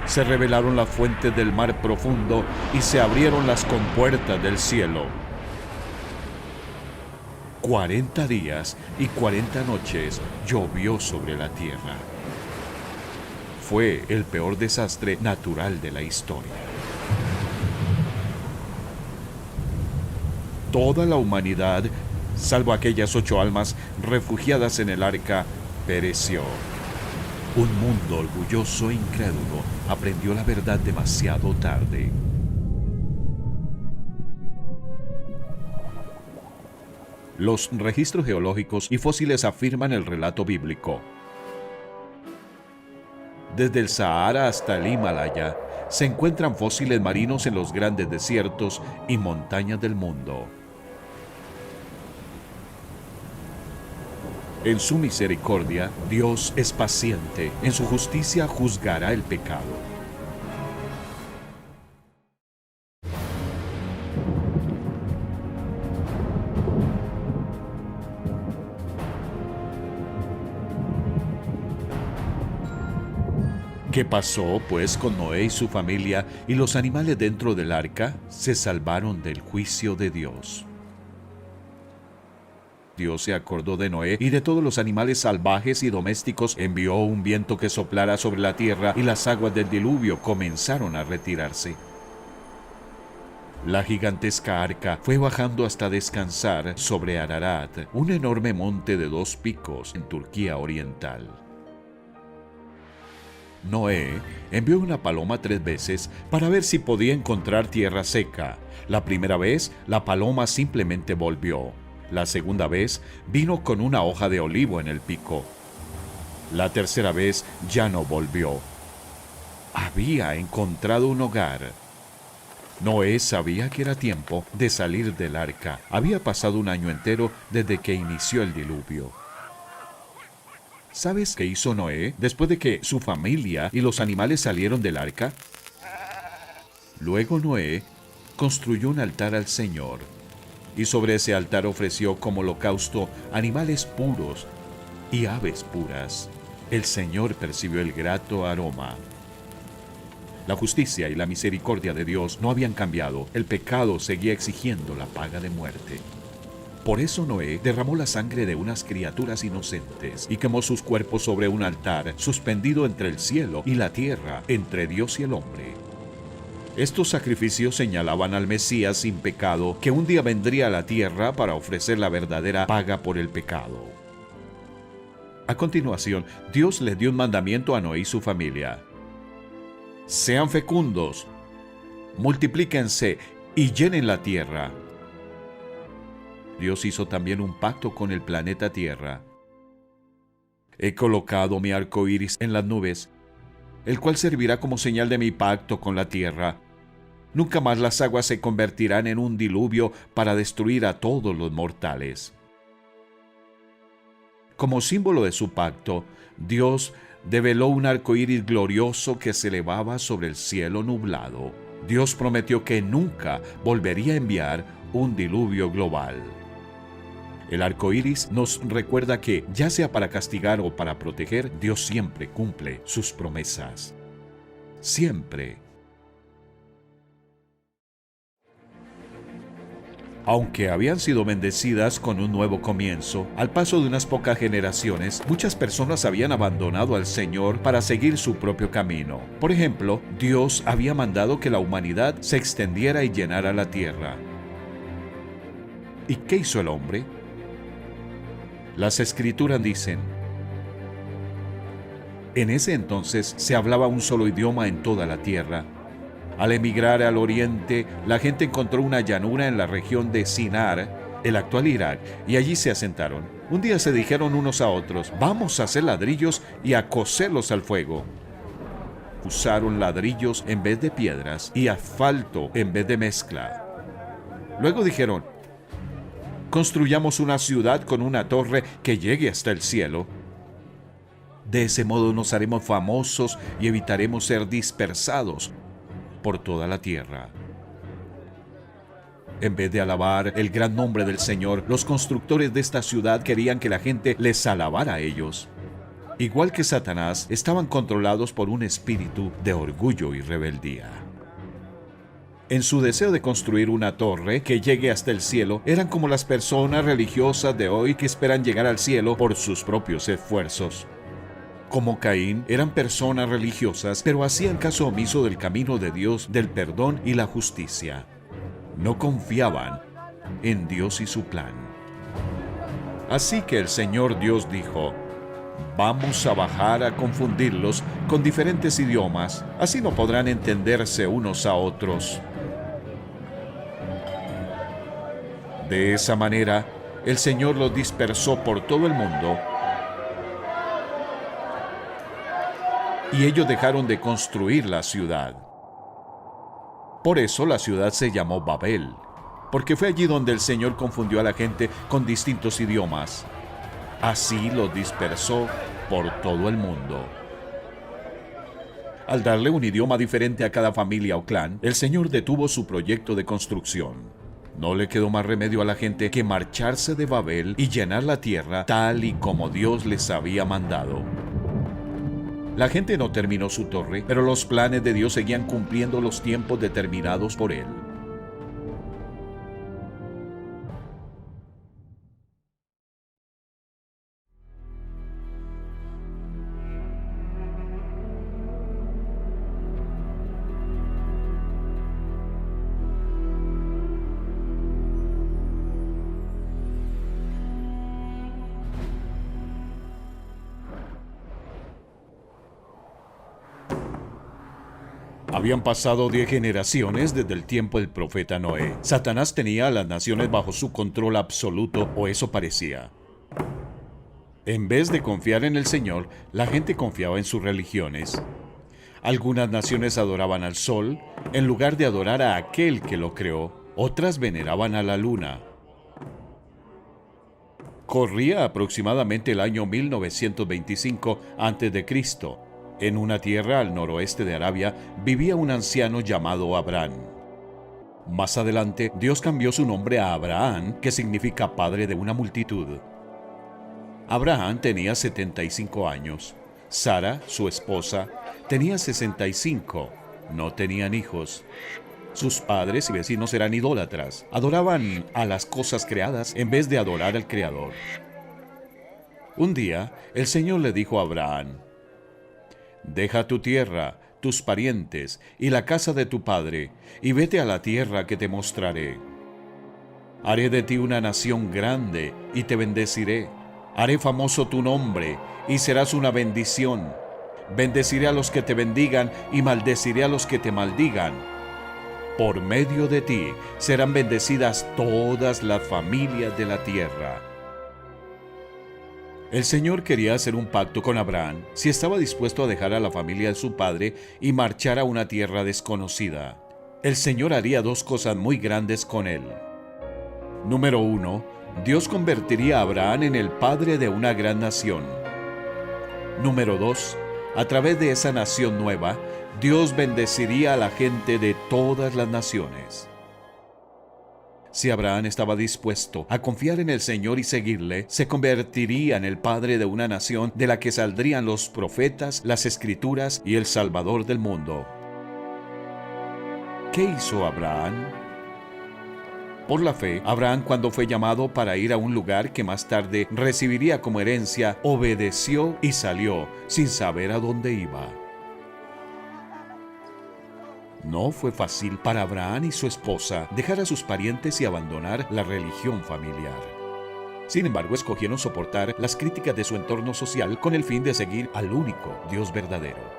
Se revelaron las fuentes del mar profundo y se abrieron las compuertas del cielo. 40 días y 40 noches llovió sobre la tierra. Fue el peor desastre natural de la historia. Toda la humanidad, salvo aquellas 8 almas refugiadas en el arca, pereció. Un mundo orgulloso e incrédulo aprendió la verdad demasiado tarde. Los registros geológicos y fósiles afirman el relato bíblico. Desde el Sahara hasta el Himalaya, se encuentran fósiles marinos en los grandes desiertos y montañas del mundo. En su misericordia, Dios es paciente. En su justicia juzgará el pecado. ¿Qué pasó, pues, con Noé y su familia y los animales dentro del arca? Se salvaron del juicio de Dios. Dios se acordó de Noé y de todos los animales salvajes y domésticos, envió un viento que soplara sobre la tierra y las aguas del diluvio comenzaron a retirarse. La gigantesca arca fue bajando hasta descansar sobre Ararat, un enorme monte de 2 picos en Turquía oriental. Noé envió una paloma 3 veces para ver si podía encontrar tierra seca. La primera vez, la paloma simplemente volvió. La segunda vez, vino con una hoja de olivo en el pico. La tercera vez, ya no volvió. Había encontrado un hogar. Noé sabía que era tiempo de salir del arca. Había pasado un año entero desde que inició el diluvio. ¿Sabes qué hizo Noé después de que su familia y los animales salieron del arca? Luego Noé construyó un altar al Señor, y sobre ese altar ofreció como holocausto animales puros y aves puras. El Señor percibió el grato aroma. La justicia y la misericordia de Dios no habían cambiado. El pecado seguía exigiendo la paga de muerte. Por eso Noé derramó la sangre de unas criaturas inocentes y quemó sus cuerpos sobre un altar suspendido entre el cielo y la tierra, entre Dios y el hombre. Estos sacrificios señalaban al Mesías sin pecado, que un día vendría a la tierra para ofrecer la verdadera paga por el pecado. A continuación, Dios le dio un mandamiento a Noé y su familia. Sean fecundos, multiplíquense y llenen la tierra. Dios hizo también un pacto con el planeta Tierra. He colocado mi arco iris en las nubes, el cual servirá como señal de mi pacto con la tierra. Nunca más las aguas se convertirán en un diluvio para destruir a todos los mortales. Como símbolo de su pacto, Dios develó un arco iris glorioso que se elevaba sobre el cielo nublado. Dios prometió que nunca volvería a enviar un diluvio global. El arco iris nos recuerda que, ya sea para castigar o para proteger, Dios siempre cumple sus promesas. Siempre. Aunque habían sido bendecidas con un nuevo comienzo, al paso de unas pocas generaciones, muchas personas habían abandonado al Señor para seguir su propio camino. Por ejemplo, Dios había mandado que la humanidad se extendiera y llenara la tierra. ¿Y qué hizo el hombre? Las Escrituras dicen: en ese entonces se hablaba un solo idioma en toda la tierra. Al emigrar al oriente, la gente encontró una llanura en la región de Sinar, el actual Irak, y allí se asentaron. Un día se dijeron unos a otros: vamos a hacer ladrillos y a cocerlos al fuego. Usaron ladrillos en vez de piedras y asfalto en vez de mezcla. Luego dijeron: construyamos una ciudad con una torre que llegue hasta el cielo. De ese modo nos haremos famosos y evitaremos ser dispersados por toda la tierra. En vez de alabar el gran nombre del Señor, los constructores de esta ciudad querían que la gente les alabara a ellos. Igual que Satanás, estaban controlados por un espíritu de orgullo y rebeldía. En su deseo de construir una torre que llegue hasta el cielo, eran como las personas religiosas de hoy que esperan llegar al cielo por sus propios esfuerzos. Como Caín, eran personas religiosas, pero hacían caso omiso del camino de Dios, del perdón y la justicia. No confiaban en Dios y su plan. Así que el Señor Dios dijo: vamos a bajar a confundirlos con diferentes idiomas, así no podrán entenderse unos a otros. De esa manera, el Señor los dispersó por todo el mundo, y ellos dejaron de construir la ciudad. Por eso la ciudad se llamó Babel, porque fue allí donde el Señor confundió a la gente con distintos idiomas. Así los dispersó por todo el mundo. Al darle un idioma diferente a cada familia o clan, el Señor detuvo su proyecto de construcción. No le quedó más remedio a la gente que marcharse de Babel y llenar la tierra tal y como Dios les había mandado. La gente no terminó su torre, pero los planes de Dios seguían cumpliendo los tiempos determinados por Él. Habían pasado 10 generaciones desde el tiempo del profeta Noé. Satanás tenía a las naciones bajo su control absoluto, o eso parecía. En vez de confiar en el Señor, la gente confiaba en sus religiones. Algunas naciones adoraban al sol, en lugar de adorar a aquel que lo creó. Otras veneraban a la luna. Corría aproximadamente el año 1925 a.C. En una tierra al noroeste de Arabia vivía un anciano llamado Abraham. Más adelante, Dios cambió su nombre a Abraham, que significa padre de una multitud. Abraham tenía 75 años. Sara, su esposa, tenía 65. No tenían hijos. Sus padres y vecinos eran idólatras. Adoraban a las cosas creadas en vez de adorar al Creador. Un día, el Señor le dijo a Abraham: «Deja tu tierra, tus parientes y la casa de tu padre, y vete a la tierra que te mostraré. Haré de ti una nación grande y te bendeciré. Haré famoso tu nombre y serás una bendición. Bendeciré a los que te bendigan y maldeciré a los que te maldigan. Por medio de ti serán bendecidas todas las familias de la tierra». El Señor quería hacer un pacto con Abraham si estaba dispuesto a dejar a la familia de su padre y marchar a una tierra desconocida. El Señor haría dos cosas muy grandes con él. Número 1. Dios convertiría a Abraham en el padre de una gran nación. Número 2. A través de esa nación nueva, Dios bendeciría a la gente de todas las naciones. Si Abraham estaba dispuesto a confiar en el Señor y seguirle, se convertiría en el padre de una nación de la que saldrían los profetas, las escrituras y el Salvador del mundo. ¿Qué hizo Abraham? Por la fe, Abraham, cuando fue llamado para ir a un lugar que más tarde recibiría como herencia, obedeció y salió sin saber a dónde iba. No fue fácil para Abraham y su esposa dejar a sus parientes y abandonar la religión familiar. Sin embargo, escogieron soportar las críticas de su entorno social con el fin de seguir al único Dios verdadero.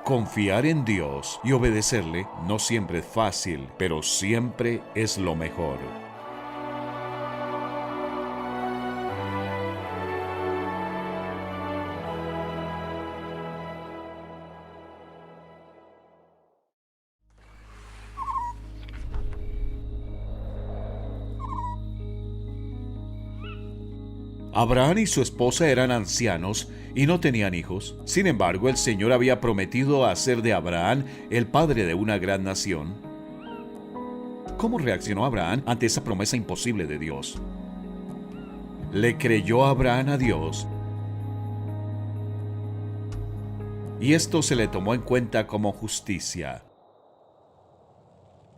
Confiar en Dios y obedecerle no siempre es fácil, pero siempre es lo mejor. Abraham y su esposa eran ancianos y no tenían hijos. Sin embargo, el Señor había prometido hacer de Abraham el padre de una gran nación. ¿Cómo reaccionó Abraham ante esa promesa imposible de Dios? Le creyó Abraham a Dios, y esto se le tomó en cuenta como justicia.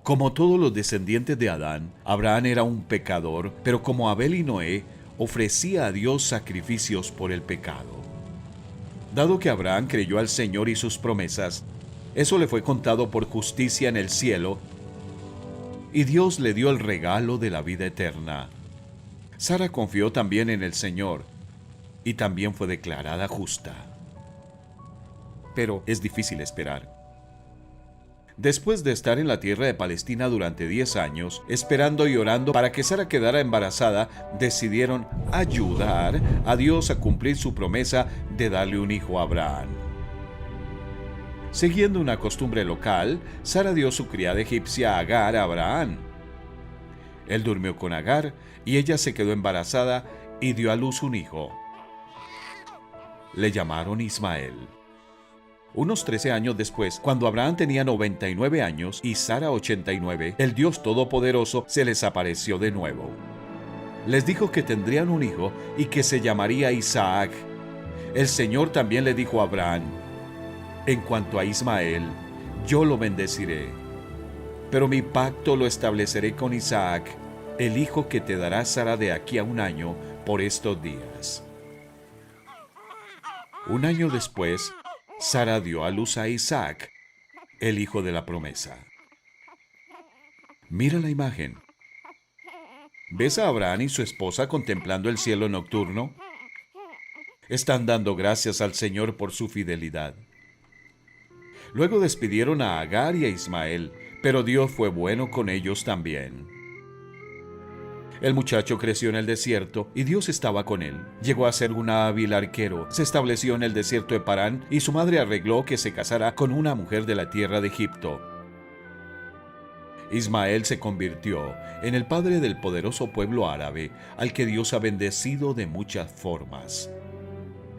Como todos los descendientes de Adán, Abraham era un pecador, pero como Abel y Noé, ofrecía a Dios sacrificios por el pecado. Dado que Abraham creyó al Señor y sus promesas, eso le fue contado por justicia en el cielo, y Dios le dio el regalo de la vida eterna. Sara confió también en el Señor, y también fue declarada justa. Pero es difícil esperar. Después de estar en la tierra de Palestina durante 10 años, esperando y orando para que Sara quedara embarazada, decidieron ayudar a Dios a cumplir su promesa de darle un hijo a Abraham. Siguiendo una costumbre local, Sara dio su criada egipcia Agar a Abraham. Él durmió con Agar y ella se quedó embarazada y dio a luz un hijo. Le llamaron Ismael. Unos 13 años después, cuando Abraham tenía 99 años y Sara 89, el Dios Todopoderoso se les apareció de nuevo. Les dijo que tendrían un hijo y que se llamaría Isaac. El Señor también le dijo a Abraham: «En cuanto a Ismael, yo lo bendeciré, pero mi pacto lo estableceré con Isaac, el hijo que te dará Sara de aquí a un año por estos días». Un año después, Sara dio a luz a Isaac, el hijo de la promesa. Mira la imagen. ¿Ves a Abraham y su esposa contemplando el cielo nocturno? Están dando gracias al Señor por su fidelidad. Luego despidieron a Agar y a Ismael, pero Dios fue bueno con ellos también. El muchacho creció en el desierto y Dios estaba con él. Llegó a ser un hábil arquero, se estableció en el desierto de Parán y su madre arregló que se casara con una mujer de la tierra de Egipto. Ismael se convirtió en el padre del poderoso pueblo árabe, al que Dios ha bendecido de muchas formas.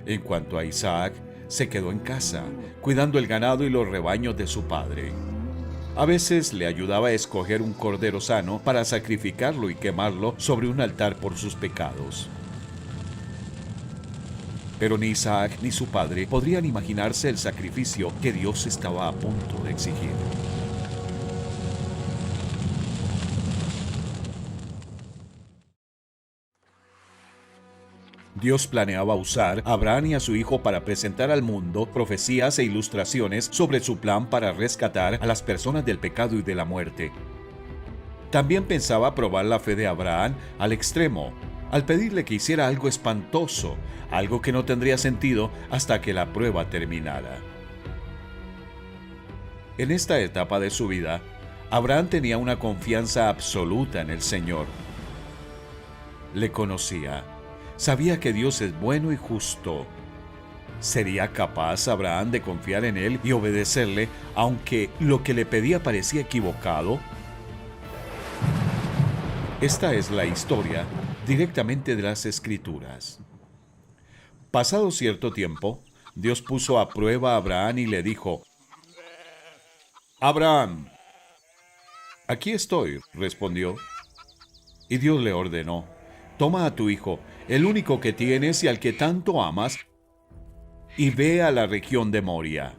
En cuanto a Isaac, se quedó en casa, cuidando el ganado y los rebaños de su padre. A veces le ayudaba a escoger un cordero sano para sacrificarlo y quemarlo sobre un altar por sus pecados. Pero ni Isaac ni su padre podrían imaginarse el sacrificio que Dios estaba a punto de exigir. Dios planeaba usar a Abraham y a su hijo para presentar al mundo profecías e ilustraciones sobre su plan para rescatar a las personas del pecado y de la muerte. También pensaba probar la fe de Abraham al extremo, al pedirle que hiciera algo espantoso, algo que no tendría sentido hasta que la prueba terminara. En esta etapa de su vida, Abraham tenía una confianza absoluta en el Señor. Le conocía. Sabía que Dios es bueno y justo. ¿Sería capaz Abraham de confiar en Él y obedecerle, aunque lo que le pedía parecía equivocado? Esta es la historia directamente de las Escrituras. Pasado cierto tiempo, Dios puso a prueba a Abraham y le dijo: «Abraham». «Aquí estoy», respondió. Y Dios le ordenó: «Toma a tu hijo, el único que tienes y al que tanto amas, y ve a la región de Moria.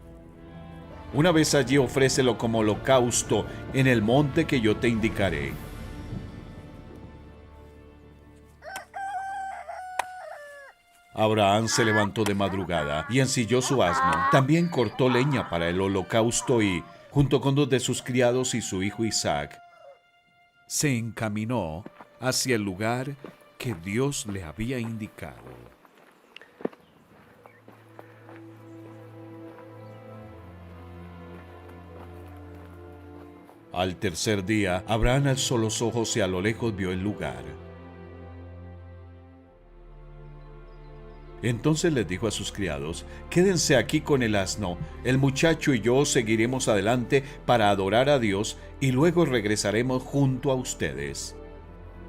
Una vez allí ofrécelo como holocausto en el monte que yo te indicaré». Abraham se levantó de madrugada y ensilló su asno. También cortó leña para el holocausto y, junto con 2 de sus criados y su hijo Isaac, se encaminó hacia el lugar que Dios le había indicado. Al tercer día, Abraham alzó los ojos y a lo lejos vio el lugar. Entonces les dijo a sus criados: «Quédense aquí con el asno, el muchacho y yo seguiremos adelante para adorar a Dios y luego regresaremos junto a ustedes».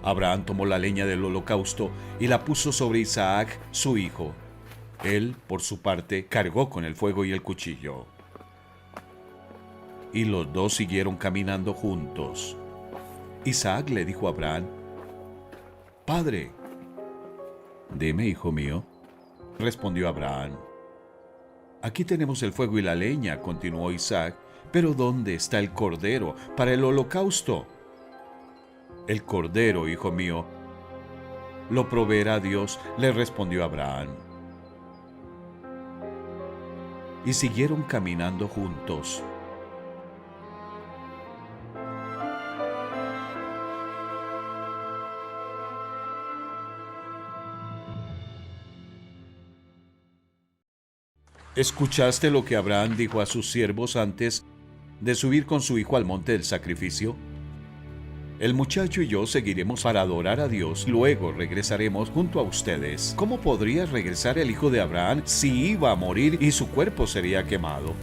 Abraham tomó la leña del holocausto y la puso sobre Isaac, su hijo. Él, por su parte, cargó con el fuego y el cuchillo. Y los dos siguieron caminando juntos. Isaac le dijo a Abraham: «Padre». «Dime, hijo mío», respondió Abraham. «Aquí tenemos el fuego y la leña», continuó Isaac, «pero ¿dónde está el cordero para el holocausto?». «El cordero, hijo mío, lo proveerá Dios», le respondió Abraham. Y siguieron caminando juntos. ¿Escuchaste lo que Abraham dijo a sus siervos antes de subir con su hijo al monte del sacrificio? El muchacho y yo seguiremos para adorar a Dios, luego regresaremos junto a ustedes. ¿Cómo podría regresar el hijo de Abraham si iba a morir y su cuerpo sería quemado?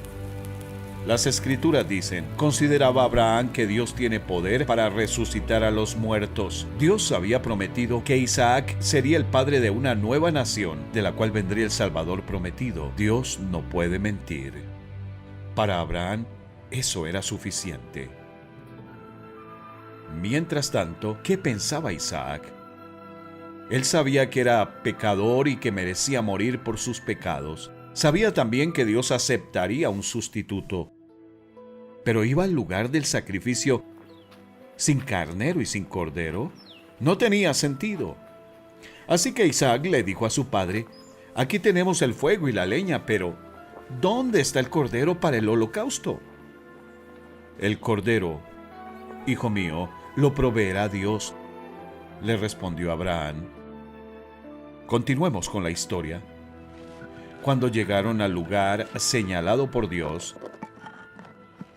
Las Escrituras dicen: «Consideraba Abraham que Dios tiene poder para resucitar a los muertos». Dios había prometido que Isaac sería el padre de una nueva nación, de la cual vendría el Salvador prometido. Dios no puede mentir. Para Abraham, eso era suficiente. Mientras tanto, ¿qué pensaba Isaac? Él sabía que era pecador y que merecía morir por sus pecados. Sabía también que Dios aceptaría un sustituto. Pero iba al lugar del sacrificio sin carnero y sin cordero. No tenía sentido. Así que Isaac le dijo a su padre: «Aquí tenemos el fuego y la leña, pero ¿dónde está el cordero para el holocausto?». «El cordero, hijo mío, lo proveerá Dios», le respondió Abraham. Continuemos con la historia. Cuando llegaron al lugar señalado por Dios,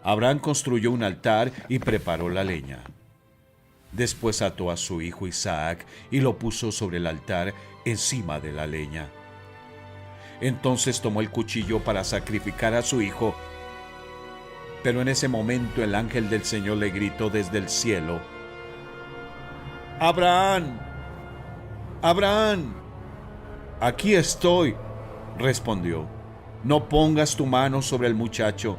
Abraham construyó un altar y preparó la leña. Después ató a su hijo Isaac y lo puso sobre el altar encima de la leña. Entonces tomó el cuchillo para sacrificar a su hijo. Pero en ese momento el ángel del Señor le gritó desde el cielo: «¡Abraham! ¡Abraham!». «Aquí estoy», respondió. «No pongas tu mano sobre el muchacho,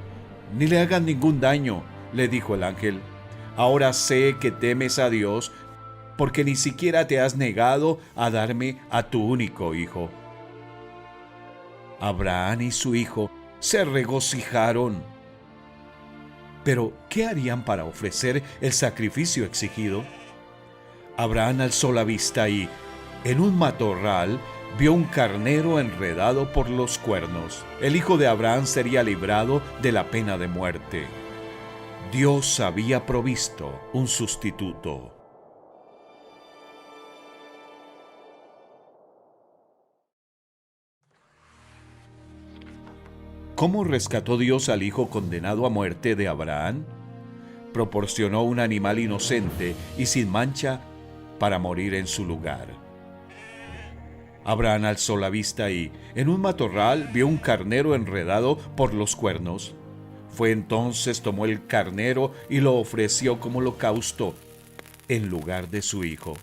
ni le hagas ningún daño», le dijo el ángel. «Ahora sé que temes a Dios, porque ni siquiera te has negado a darme a tu único hijo». Abraham y su hijo se regocijaron. Pero, ¿qué harían para ofrecer el sacrificio exigido? Abraham alzó la vista y, en un matorral, vio un carnero enredado por los cuernos. El hijo de Abraham sería librado de la pena de muerte. Dios había provisto un sustituto. ¿Cómo rescató Dios al hijo condenado a muerte de Abraham? Proporcionó un animal inocente y sin mancha para morir en su lugar. Abraham alzó la vista y, en un matorral, vio un carnero enredado por los cuernos. Fue entonces, tomó el carnero y lo ofreció como holocausto en lugar de su hijo.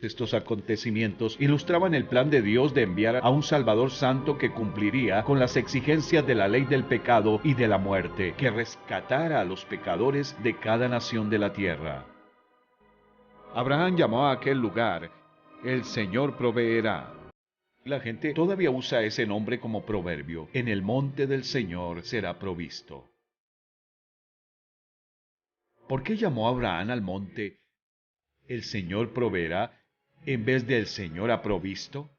Estos acontecimientos ilustraban el plan de Dios de enviar a un Salvador Santo que cumpliría con las exigencias de la ley del pecado y de la muerte, que rescatara a los pecadores de cada nación de la tierra. Abraham llamó a aquel lugar «El Señor proveerá». La gente todavía usa ese nombre como proverbio: «En el monte del Señor será provisto». ¿Por qué llamó Abraham al monte «El Señor proveerá» en vez de «El Señor ha provisto»?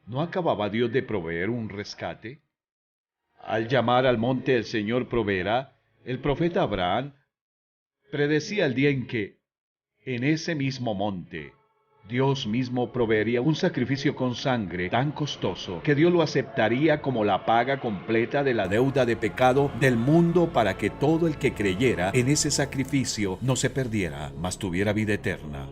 ¿No acababa Dios de proveer un rescate? Al llamar al monte «El Señor proveerá», el profeta Abraham predecía el día en que, en ese mismo monte, Dios mismo proveería un sacrificio con sangre tan costoso que Dios lo aceptaría como la paga completa de la deuda de pecado del mundo, para que todo el que creyera en ese sacrificio no se perdiera, mas tuviera vida eterna.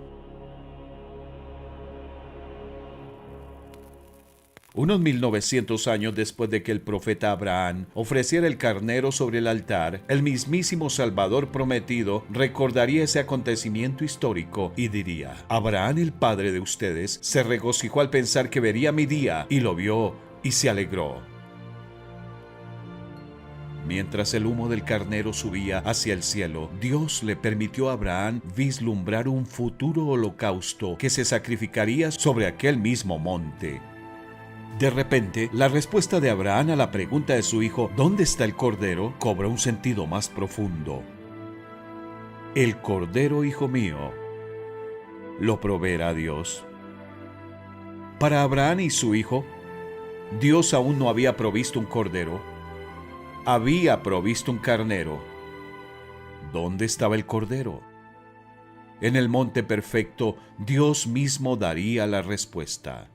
Unos 1900 años después de que el profeta Abraham ofreciera el carnero sobre el altar, el mismísimo Salvador prometido recordaría ese acontecimiento histórico y diría: «Abraham, el padre de ustedes, se regocijó al pensar que vería mi día, y lo vio y se alegró». Mientras el humo del carnero subía hacia el cielo, Dios le permitió a Abraham vislumbrar un futuro holocausto que se sacrificaría sobre aquel mismo monte. De repente, la respuesta de Abraham a la pregunta de su hijo «¿Dónde está el cordero?», cobra un sentido más profundo. El cordero, hijo mío, lo proveerá Dios. Para Abraham y su hijo, Dios aún no había provisto un cordero. Había provisto un carnero. ¿Dónde estaba el cordero? En el monte perfecto, Dios mismo daría la respuesta.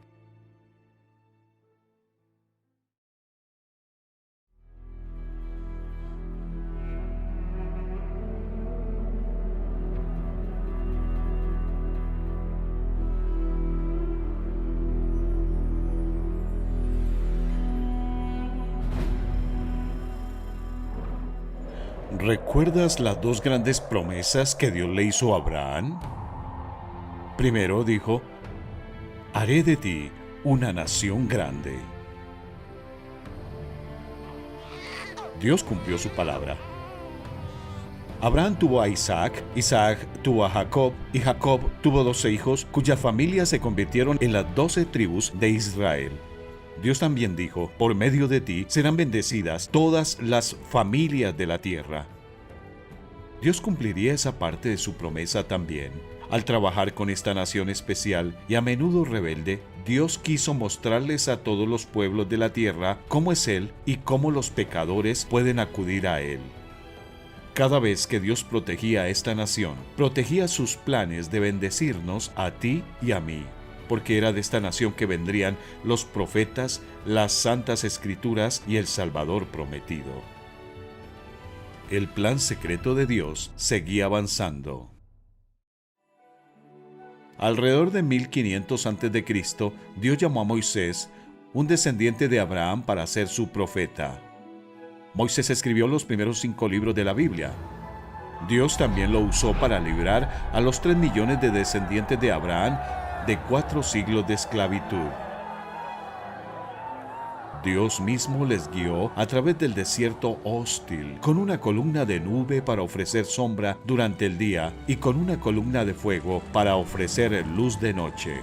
¿Recuerdas las dos grandes promesas que Dios le hizo a Abraham? Primero dijo: «Haré de ti una nación grande». Dios cumplió su palabra. Abraham tuvo a Isaac, Isaac tuvo a Jacob, y Jacob tuvo 12 hijos cuyas familias se convirtieron en las 12 tribus de Israel. Dios también dijo: «Por medio de ti serán bendecidas todas las familias de la tierra». Dios cumpliría esa parte de su promesa también. Al trabajar con esta nación especial y a menudo rebelde, Dios quiso mostrarles a todos los pueblos de la tierra cómo es Él y cómo los pecadores pueden acudir a Él. Cada vez que Dios protegía a esta nación, protegía sus planes de bendecirnos a ti y a mí, porque era de esta nación que vendrían los profetas, las santas escrituras y el Salvador prometido. El plan secreto de Dios seguía avanzando. Alrededor de 1500 a.C., Dios llamó a Moisés, un descendiente de Abraham, para ser su profeta. Moisés escribió los primeros 5 libros de la Biblia. Dios también lo usó para librar a los 3 millones de descendientes de Abraham de 4 siglos de esclavitud. Dios mismo les guió a través del desierto hostil, con una columna de nube para ofrecer sombra durante el día y con una columna de fuego para ofrecer luz de noche.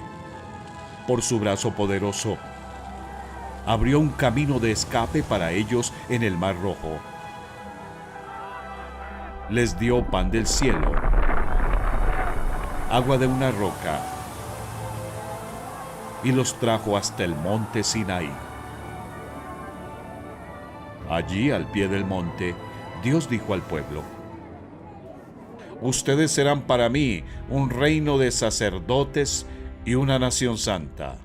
Por su brazo poderoso, abrió un camino de escape para ellos en el Mar Rojo. Les dio pan del cielo, agua de una roca, y los trajo hasta el monte Sinaí. Allí, al pie del monte, Dios dijo al pueblo: ustedes serán para mí un reino de sacerdotes y una nación santa.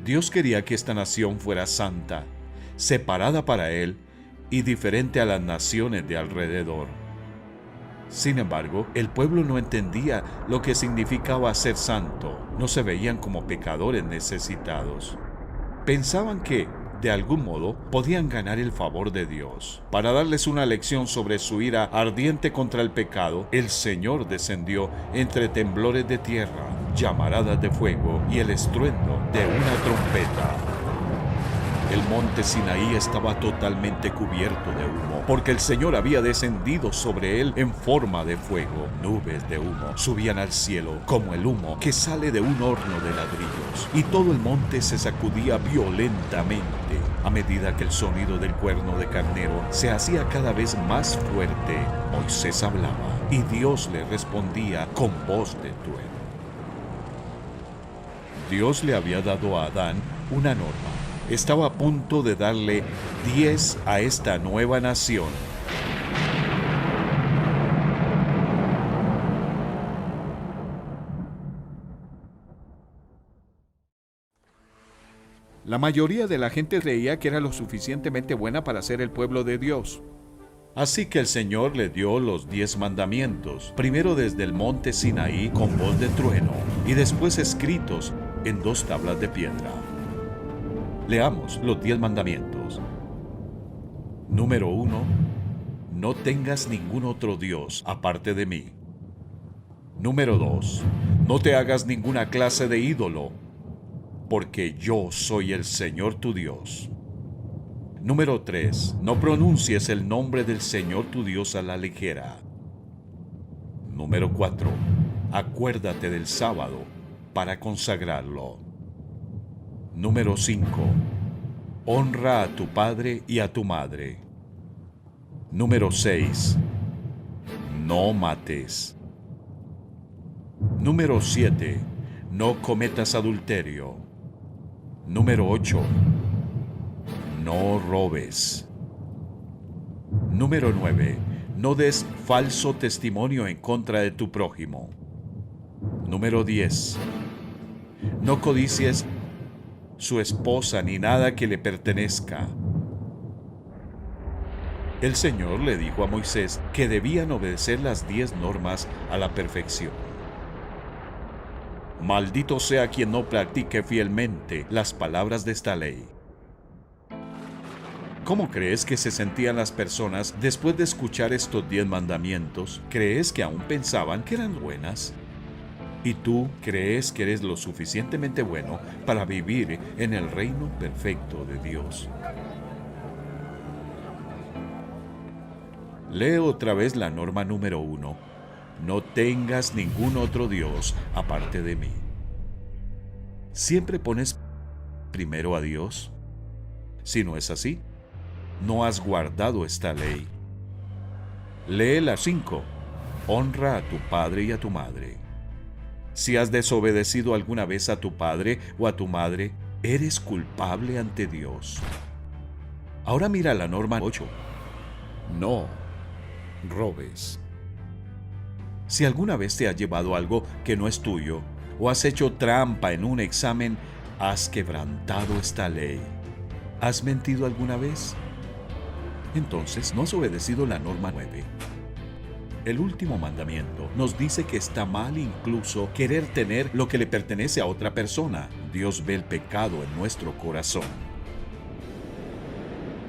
Dios quería que esta nación fuera santa, separada para Él y diferente a las naciones de alrededor. Sin embargo, el pueblo no entendía lo que significaba ser santo. No se veían como pecadores necesitados. Pensaban que, de algún modo, podían ganar el favor de Dios. Para darles una lección sobre su ira ardiente contra el pecado, el Señor descendió entre temblores de tierra, llamaradas de fuego y el estruendo de una trompeta. El monte Sinaí estaba totalmente cubierto de humo, porque el Señor había descendido sobre él en forma de fuego. Nubes de humo subían al cielo como el humo que sale de un horno de ladrillos, y todo el monte se sacudía violentamente a medida que el sonido del cuerno de carnero se hacía cada vez más fuerte. Moisés hablaba y Dios le respondía con voz de trueno. Dios le había dado a Adán una norma. Estaba a punto de darle 10 a esta nueva nación. La mayoría de la gente creía que era lo suficientemente buena para ser el pueblo de Dios. Así que el Señor le dio los 10 mandamientos, primero desde el monte Sinaí con voz de trueno y después escritos en 2 tablas de piedra. Leamos los 10 mandamientos. Número 1. No tengas ningún otro Dios aparte de mí. Número 2. No te hagas ninguna clase de ídolo, porque yo soy el Señor tu Dios. Número 3. No pronuncies el nombre del Señor tu Dios a la ligera. Número 4. Acuérdate del sábado para consagrarlo. Número 5. Honra a tu padre y a tu madre. Número 6. No mates. Número 7. No cometas adulterio. Número 8. No robes. Número 9. No des falso testimonio en contra de tu prójimo. Número 10. No codicies su esposa ni nada que le pertenezca. El Señor le dijo a Moisés que debían obedecer las 10 normas a la perfección. Maldito sea quien no practique fielmente las palabras de esta ley. ¿Cómo crees que se sentían las personas después de escuchar estos 10 mandamientos? ¿Crees que aún pensaban que eran buenas? ¿Y tú crees que eres lo suficientemente bueno para vivir en el reino perfecto de Dios? Lee otra vez la norma número 1. No tengas ningún otro Dios aparte de mí. ¿Siempre pones primero a Dios? Si no es así, no has guardado esta ley. Lee la 5. Honra a tu padre y a tu madre. Si has desobedecido alguna vez a tu padre o a tu madre, eres culpable ante Dios. Ahora mira la norma 8. No robes. Si alguna vez te has llevado algo que no es tuyo o has hecho trampa en un examen, has quebrantado esta ley. ¿Has mentido alguna vez? entonces no has obedecido la norma 9. El último mandamiento nos dice que está mal incluso querer tener lo que le pertenece a otra persona. Dios ve el pecado en nuestro corazón.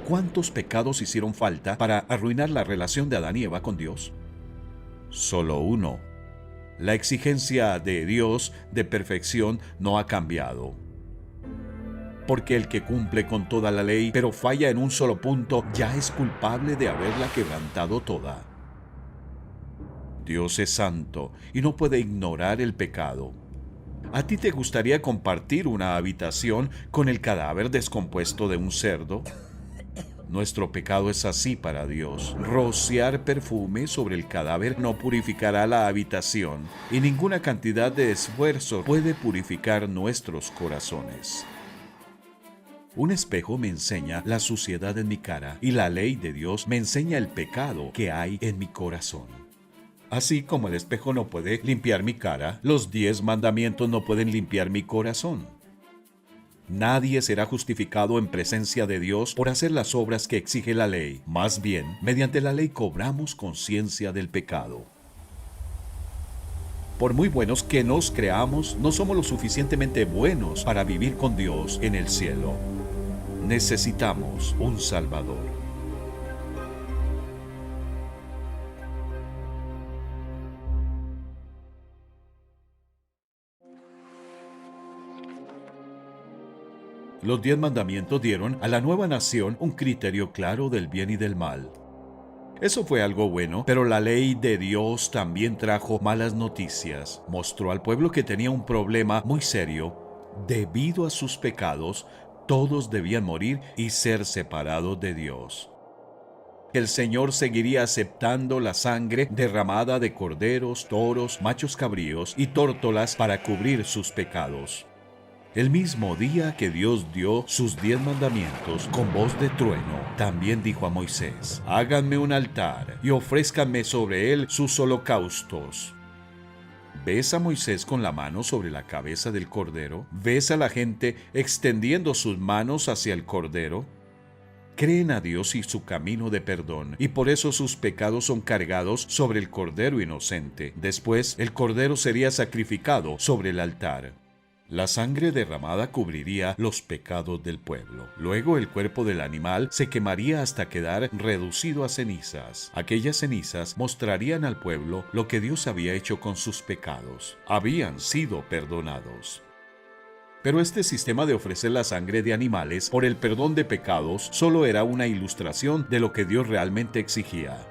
¿Cuántos pecados hicieron falta para arruinar la relación de Adán y Eva con Dios? Solo uno. La exigencia de Dios de perfección no ha cambiado. Porque el que cumple con toda la ley, pero falla en un solo punto, ya es culpable de haberla quebrantado toda. Dios es santo y no puede ignorar el pecado. ¿A ti te gustaría compartir una habitación con el cadáver descompuesto de un cerdo? Nuestro pecado es así para Dios. Rociar perfume sobre el cadáver no purificará la habitación, y ninguna cantidad de esfuerzo puede purificar nuestros corazones. Un espejo me enseña la suciedad en mi cara, y la ley de Dios me enseña el pecado que hay en mi corazón. Así como el espejo no puede limpiar mi cara, los 10 mandamientos no pueden limpiar mi corazón. Nadie será justificado en presencia de Dios por hacer las obras que exige la ley. Más bien, mediante la ley cobramos conciencia del pecado. Por muy buenos que nos creamos, no somos lo suficientemente buenos para vivir con Dios en el cielo. Necesitamos un Salvador. Los 10 mandamientos dieron a la nueva nación un criterio claro del bien y del mal. Eso fue algo bueno, pero la ley de Dios también trajo malas noticias. Mostró al pueblo que tenía un problema muy serio. Debido a sus pecados, todos debían morir y ser separados de Dios. El Señor seguiría aceptando la sangre derramada de corderos, toros, machos cabríos y tórtolas para cubrir sus pecados. El mismo día que Dios dio sus 10 mandamientos con voz de trueno, también dijo a Moisés: háganme un altar y ofrézcanme sobre él sus holocaustos. ¿Ves a Moisés con la mano sobre la cabeza del cordero? ¿Ves a la gente extendiendo sus manos hacia el cordero? Creen a Dios y su camino de perdón, y por eso sus pecados son cargados sobre el cordero inocente. Después, el cordero sería sacrificado sobre el altar. La sangre derramada cubriría los pecados del pueblo. Luego el cuerpo del animal se quemaría hasta quedar reducido a cenizas. Aquellas cenizas mostrarían al pueblo lo que Dios había hecho con sus pecados. Habían sido perdonados. Pero este sistema de ofrecer la sangre de animales por el perdón de pecados solo era una ilustración de lo que Dios realmente exigía.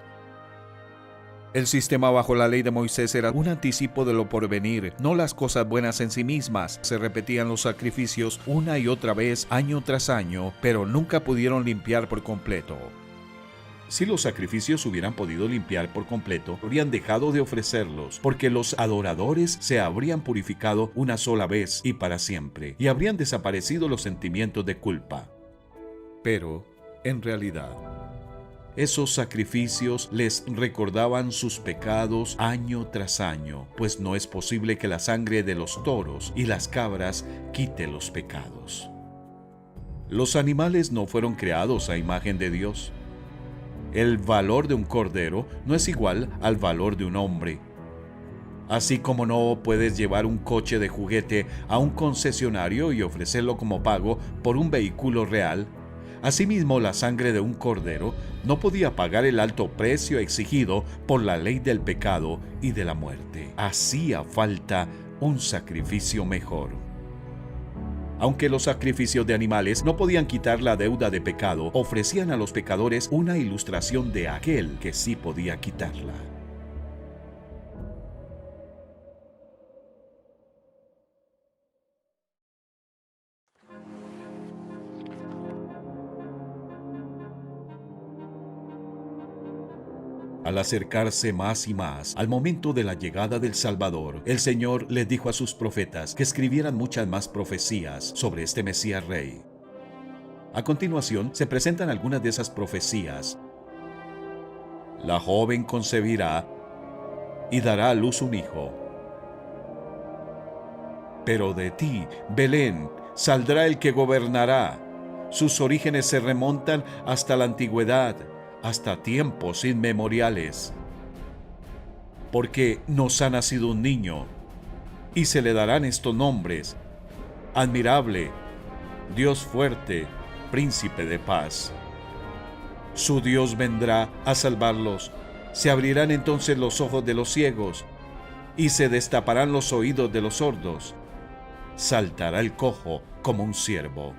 El sistema bajo la ley de Moisés era un anticipo de lo porvenir, no las cosas buenas en sí mismas. Se repetían los sacrificios una y otra vez, año tras año, pero nunca pudieron limpiar por completo. Si los sacrificios hubieran podido limpiar por completo, habrían dejado de ofrecerlos, porque los adoradores se habrían purificado una sola vez y para siempre, y habrían desaparecido los sentimientos de culpa. Pero, en realidad, esos sacrificios les recordaban sus pecados año tras año, pues no es posible que la sangre de los toros y las cabras quite los pecados. Los animales no fueron creados a imagen de Dios. El valor de un cordero no es igual al valor de un hombre. Así como no puedes llevar un coche de juguete a un concesionario y ofrecerlo como pago por un vehículo real, asimismo, la sangre de un cordero no podía pagar el alto precio exigido por la ley del pecado y de la muerte. Hacía falta un sacrificio mejor. Aunque los sacrificios de animales no podían quitar la deuda de pecado, ofrecían a los pecadores una ilustración de aquel que sí podía quitarla. Al acercarse más y más al momento de la llegada del Salvador, el Señor les dijo a sus profetas que escribieran muchas más profecías sobre este Mesías Rey. A continuación, se presentan algunas de esas profecías. La joven concebirá y dará a luz un hijo. Pero de ti, Belén, saldrá el que gobernará. Sus orígenes se remontan hasta la antigüedad. hasta tiempos inmemoriales. Porque nos ha nacido un niño, y se le darán estos nombres: Admirable, Dios fuerte, Príncipe de paz. Su Dios vendrá a salvarlos. Se abrirán entonces los ojos de los ciegos, y se destaparán los oídos de los sordos. Saltará el cojo como un ciervo.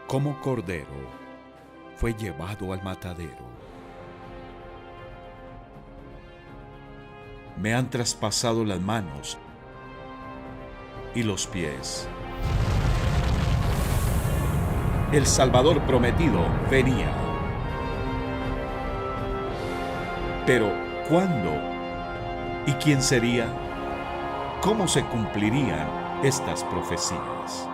Como cordero fue llevado al matadero. Me han traspasado las manos y los pies. El Salvador prometido venía. Pero, ¿cuándo? ¿Y quién sería? ¿Cómo se cumplirían estas profecías?